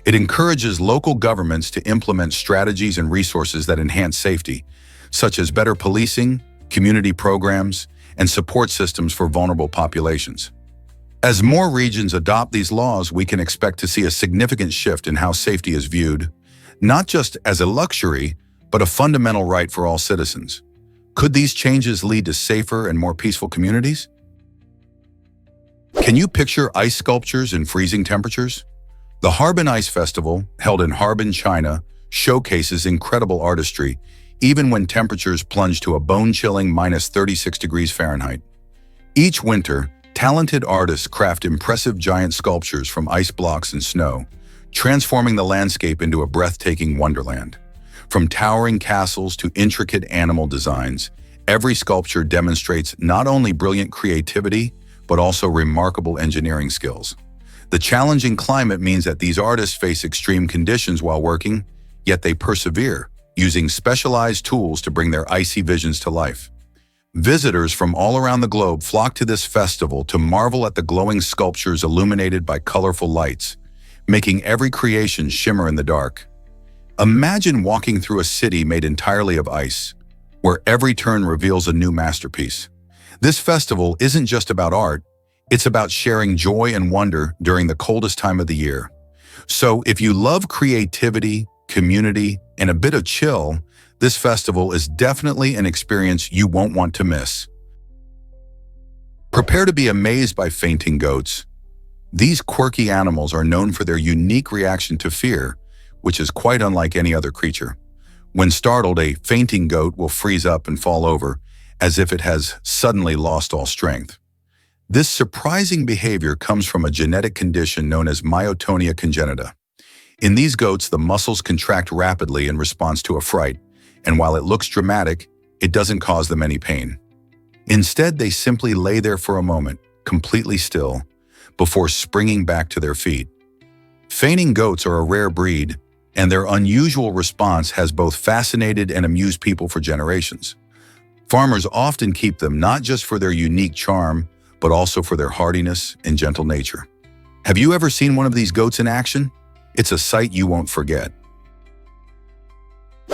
It encourages local governments to implement strategies and resources that enhance safety, such as better policing, community programs, and support systems for vulnerable populations. As more regions adopt these laws, we can expect to see a significant shift in how safety is viewed, not just as a luxury, but a fundamental right for all citizens. Could these changes lead to safer and more peaceful communities? Can you picture ice sculptures in freezing temperatures? The Harbin Ice Festival, held in Harbin, China, showcases incredible artistry, even when temperatures plunge to a bone-chilling -36 degrees Fahrenheit. Each winter, talented artists craft impressive giant sculptures from ice blocks and snow, transforming the landscape into a breathtaking wonderland. From towering castles to intricate animal designs, every sculpture demonstrates not only brilliant creativity, but also remarkable engineering skills. The challenging climate means that these artists face extreme conditions while working, yet they persevere, using specialized tools to bring their icy visions to life. Visitors from all around the globe flock to this festival to marvel at the glowing sculptures illuminated by colorful lights, making every creation shimmer in the dark. Imagine walking through a city made entirely of ice, where every turn reveals a new masterpiece. This festival isn't just about art, it's about sharing joy and wonder during the coldest time of the year. So if you love creativity, community, and a bit of chill, this festival is definitely an experience you won't want to miss. Prepare to be amazed by fainting goats. These quirky animals are known for their unique reaction to fear, which is quite unlike any other creature. When startled, a fainting goat will freeze up and fall over, as if it has suddenly lost all strength. This surprising behavior comes from a genetic condition known as myotonia congenita. In these goats, the muscles contract rapidly in response to a fright, and while it looks dramatic, it doesn't cause them any pain. Instead, they simply lay there for a moment, completely still, before springing back to their feet. Fainting goats are a rare breed, and their unusual response has both fascinated and amused people for generations. Farmers often keep them not just for their unique charm, but also for their hardiness and gentle nature. Have you ever seen one of these goats in action? It's a sight you won't forget.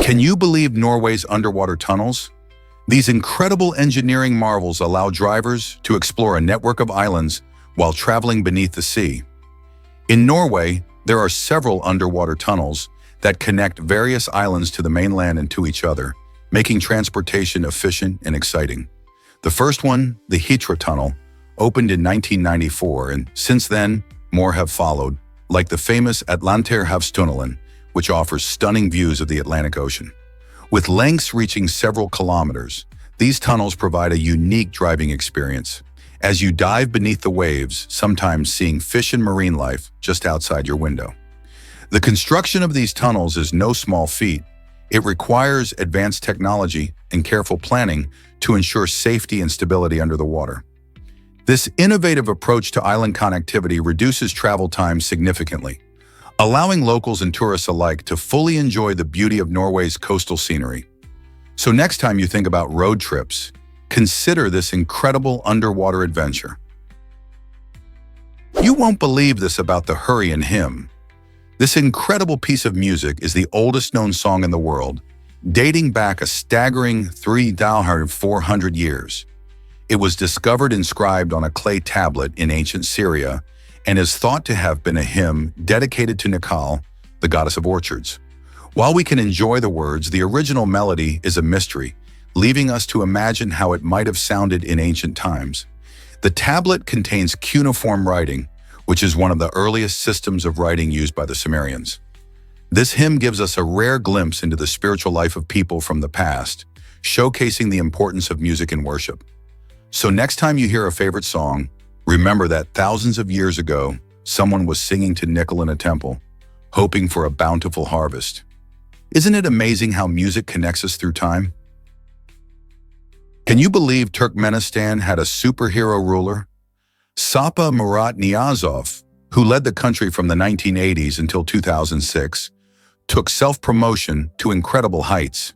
Can you believe Norway's underwater tunnels? These incredible engineering marvels allow drivers to explore a network of islands while traveling beneath the sea. In Norway, there are several underwater tunnels that connect various islands to the mainland and to each other, making transportation efficient and exciting. The first one, the Hitra Tunnel, opened in 1994, and since then, more have followed, like the famous Atlanterhavstunnelen, which offers stunning views of the Atlantic Ocean. With lengths reaching several kilometers, these tunnels provide a unique driving experience. As you dive beneath the waves, sometimes seeing fish and marine life just outside your window. The construction of these tunnels is no small feat. It requires advanced technology and careful planning to ensure safety and stability under the water. This innovative approach to island connectivity reduces travel time significantly, allowing locals and tourists alike to fully enjoy the beauty of Norway's coastal scenery. So next time you think about road trips, consider this incredible underwater adventure. You won't believe this about the Hurricane Hymn. This incredible piece of music is the oldest known song in the world, dating back a staggering 3,400 years. It was discovered inscribed on a clay tablet in ancient Syria and is thought to have been a hymn dedicated to Nikal, the goddess of orchards. While we can enjoy the words, the original melody is a mystery, leaving us to imagine how it might have sounded in ancient times. The tablet contains cuneiform writing, which is one of the earliest systems of writing used by the Sumerians. This hymn gives us a rare glimpse into the spiritual life of people from the past, showcasing the importance of music in worship. So next time you hear a favorite song, remember that thousands of years ago, someone was singing to Nikal in a temple, hoping for a bountiful harvest. Isn't it amazing how music connects us through time? Can you believe Turkmenistan had a superhero ruler? Sapa Murat Niyazov, who led the country from the 1980s until 2006, took self-promotion to incredible heights.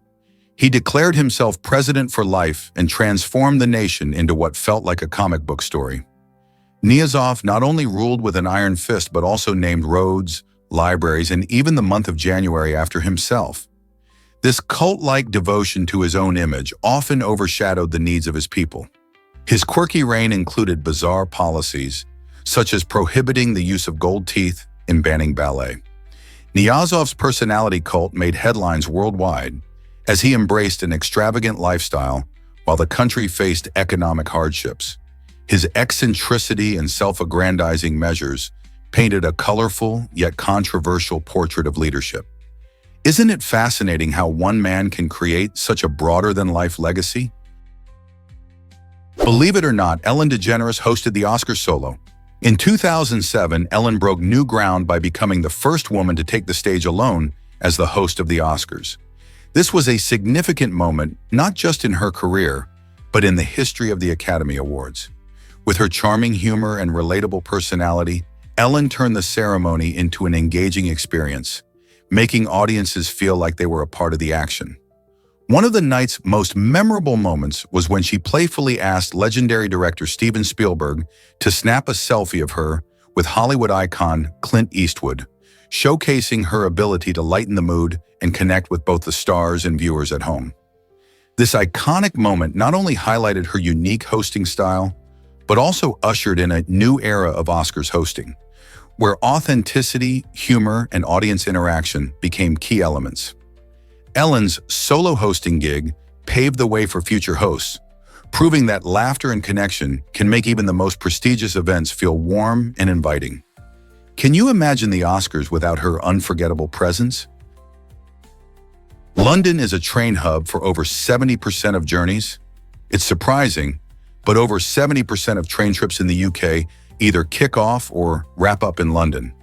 He declared himself president for life and transformed the nation into what felt like a comic book story. Niyazov not only ruled with an iron fist but also named roads, libraries, and even the month of January after himself. This cult-like devotion to his own image often overshadowed the needs of his people. His quirky reign included bizarre policies, such as prohibiting the use of gold teeth and banning ballet. Niyazov's personality cult made headlines worldwide as he embraced an extravagant lifestyle while the country faced economic hardships. His eccentricity and self-aggrandizing measures painted a colorful yet controversial portrait of leadership. Isn't it fascinating how one man can create such a broader-than-life legacy? Believe it or not, Ellen DeGeneres hosted the Oscars solo. In 2007, Ellen broke new ground by becoming the first woman to take the stage alone as the host of the Oscars. This was a significant moment, not just in her career, but in the history of the Academy Awards. With her charming humor and relatable personality, Ellen turned the ceremony into an engaging experience, making audiences feel like they were a part of the action. One of the night's most memorable moments was when she playfully asked legendary director Steven Spielberg to snap a selfie of her with Hollywood icon Clint Eastwood, showcasing her ability to lighten the mood and connect with both the stars and viewers at home. This iconic moment not only highlighted her unique hosting style, but also ushered in a new era of Oscars hosting, where authenticity, humor, and audience interaction became key elements. Ellen's solo hosting gig paved the way for future hosts, proving that laughter and connection can make even the most prestigious events feel warm and inviting. Can you imagine the Oscars without her unforgettable presence? London is a train hub for over 70% of journeys. It's surprising, but over 70% of train trips in the UK either kick off or wrap up in London.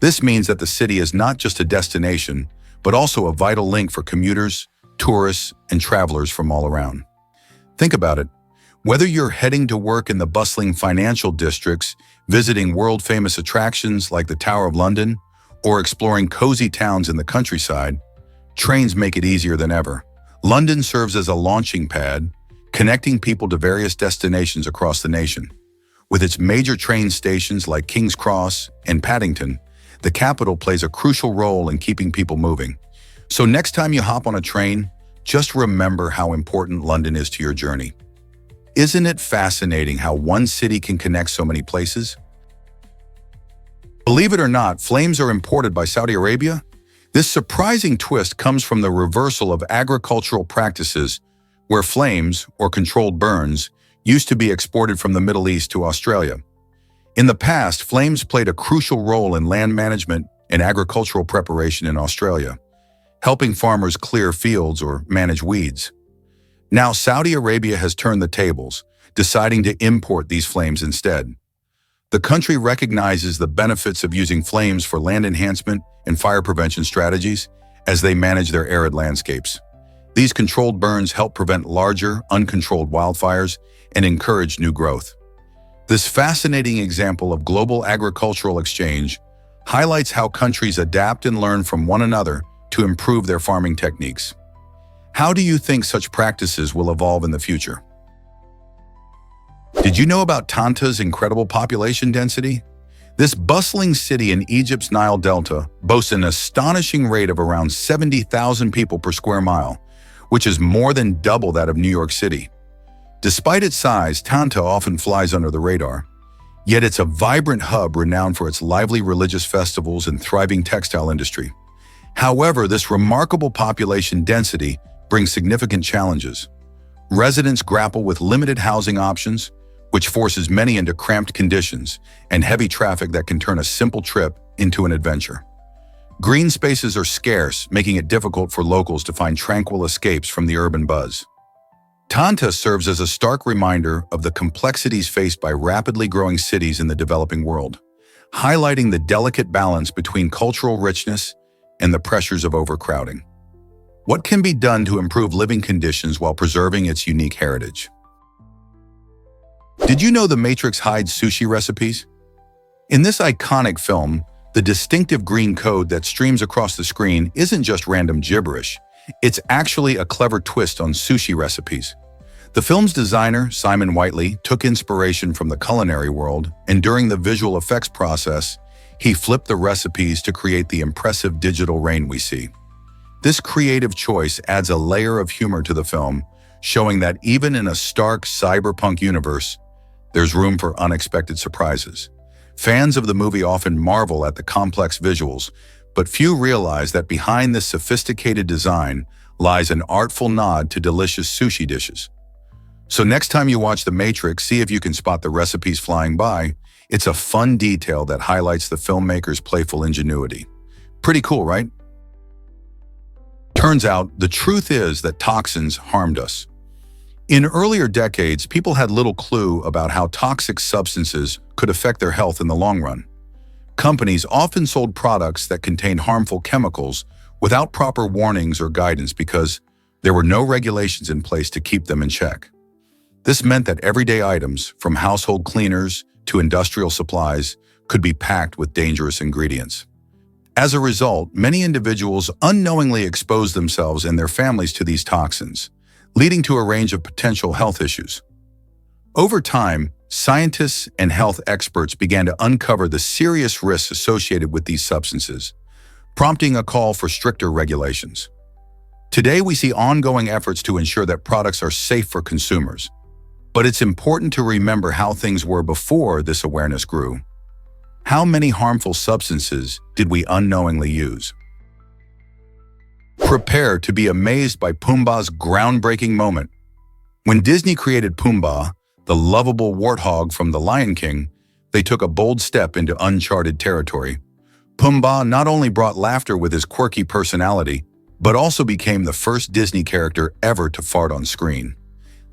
This means that the city is not just a destination, but also a vital link for commuters, tourists, and travelers from all around. Think about it. Whether you're heading to work in the bustling financial districts, visiting world-famous attractions like the Tower of London, or exploring cozy towns in the countryside, trains make it easier than ever. London serves as a launching pad, connecting people to various destinations across the nation. With its major train stations like King's Cross and Paddington, the capital plays a crucial role in keeping people moving. So next time you hop on a train, just remember how important London is to your journey. Isn't it fascinating how one city can connect so many places? Believe it or not, flames are imported by Saudi Arabia. This surprising twist comes from the reversal of agricultural practices where flames, or controlled burns, used to be exported from the Middle East to Australia. In the past, flames played a crucial role in land management and agricultural preparation in Australia, helping farmers clear fields or manage weeds. Now, Saudi Arabia has turned the tables, deciding to import these flames instead. The country recognizes the benefits of using flames for land enhancement and fire prevention strategies as they manage their arid landscapes. These controlled burns help prevent larger, uncontrolled wildfires and encourage new growth. This fascinating example of global agricultural exchange highlights how countries adapt and learn from one another to improve their farming techniques. How do you think such practices will evolve in the future? Did you know about Tanta's incredible population density? This bustling city in Egypt's Nile Delta boasts an astonishing rate of around 70,000 people per square mile, which is more than double that of New York City. Despite its size, Tanta often flies under the radar. Yet it's a vibrant hub renowned for its lively religious festivals and thriving textile industry. However, this remarkable population density brings significant challenges. Residents grapple with limited housing options, which forces many into cramped conditions and heavy traffic that can turn a simple trip into an adventure. Green spaces are scarce, making it difficult for locals to find tranquil escapes from the urban buzz. Tanta serves as a stark reminder of the complexities faced by rapidly growing cities in the developing world, highlighting the delicate balance between cultural richness and the pressures of overcrowding. What can be done to improve living conditions while preserving its unique heritage? Did you know The Matrix hides sushi recipes? In this iconic film, the distinctive green code that streams across the screen isn't just random gibberish. It's actually a clever twist on sushi recipes. The film's designer, Simon Whiteley, took inspiration from the culinary world, and during the visual effects process, he flipped the recipes to create the impressive digital rain we see. This creative choice adds a layer of humor to the film, showing that even in a stark cyberpunk universe, there's room for unexpected surprises. Fans of the movie often marvel at the complex visuals, but few realize that behind this sophisticated design lies an artful nod to delicious sushi dishes. So next time you watch The Matrix, see if you can spot the recipes flying by. It's a fun detail that highlights the filmmaker's playful ingenuity. Pretty cool, right? Turns out, the truth is that toxins harmed us. In earlier decades, people had little clue about how toxic substances could affect their health in the long run. Companies often sold products that contained harmful chemicals without proper warnings or guidance because there were no regulations in place to keep them in check. This meant that everyday items, from household cleaners to industrial supplies, could be packed with dangerous ingredients. As a result, many individuals unknowingly exposed themselves and their families to these toxins, leading to a range of potential health issues. Over time, scientists and health experts began to uncover the serious risks associated with these substances, prompting a call for stricter regulations. Today, we see ongoing efforts to ensure that products are safe for consumers. But it's important to remember how things were before this awareness grew. How many harmful substances did we unknowingly use? Prepare to be amazed by Pumbaa's groundbreaking moment. When Disney created Pumbaa, the lovable warthog from The Lion King, they took a bold step into uncharted territory. Pumbaa not only brought laughter with his quirky personality, but also became the first Disney character ever to fart on screen.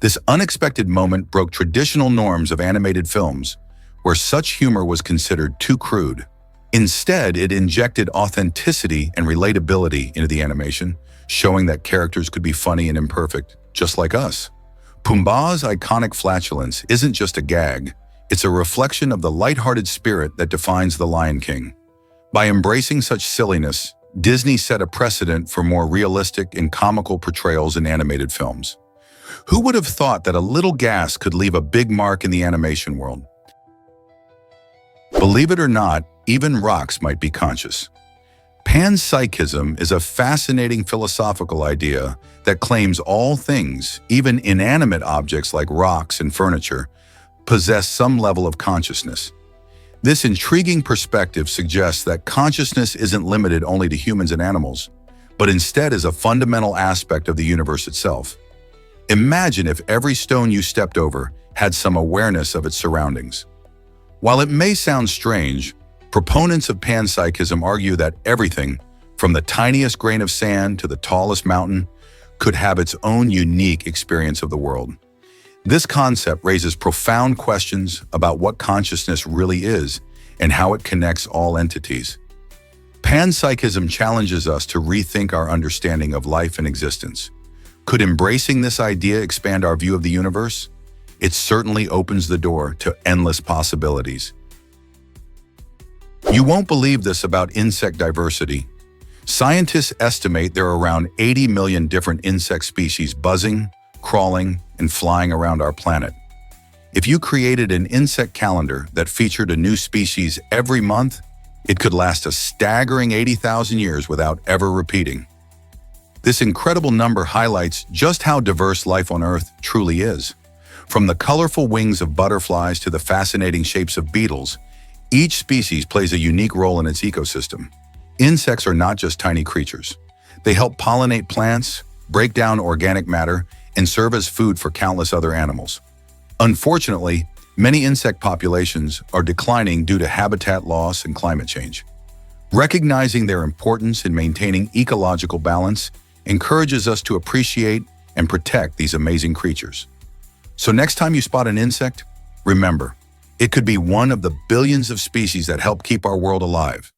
This unexpected moment broke traditional norms of animated films, where such humor was considered too crude. Instead, it injected authenticity and relatability into the animation, showing that characters could be funny and imperfect, just like us. Pumbaa's iconic flatulence isn't just a gag, it's a reflection of the lighthearted spirit that defines The Lion King. By embracing such silliness, Disney set a precedent for more realistic and comical portrayals in animated films. Who would have thought that a little gas could leave a big mark in the animation world? Believe it or not, even rocks might be conscious. Panpsychism is a fascinating philosophical idea that claims all things, even inanimate objects like rocks and furniture, possess some level of consciousness. This intriguing perspective suggests that consciousness isn't limited only to humans and animals, but instead is a fundamental aspect of the universe itself. Imagine if every stone you stepped over had some awareness of its surroundings. While it may sound strange, proponents of panpsychism argue that everything, from the tiniest grain of sand to the tallest mountain, could have its own unique experience of the world. This concept raises profound questions about what consciousness really is and how it connects all entities. Panpsychism challenges us to rethink our understanding of life and existence. Could embracing this idea expand our view of the universe? It certainly opens the door to endless possibilities. You won't believe this about insect diversity. Scientists estimate there are around 80 million different insect species buzzing, crawling, and flying around our planet. If you created an insect calendar that featured a new species every month, it could last a staggering 80,000 years without ever repeating. This incredible number highlights just how diverse life on Earth truly is. From the colorful wings of butterflies to the fascinating shapes of beetles, each species plays a unique role in its ecosystem. Insects are not just tiny creatures. They help pollinate plants, break down organic matter, and serve as food for countless other animals. Unfortunately, many insect populations are declining due to habitat loss and climate change. Recognizing their importance in maintaining ecological balance encourages us to appreciate and protect these amazing creatures. So next time you spot an insect, remember, it could be one of the billions of species that help keep our world alive.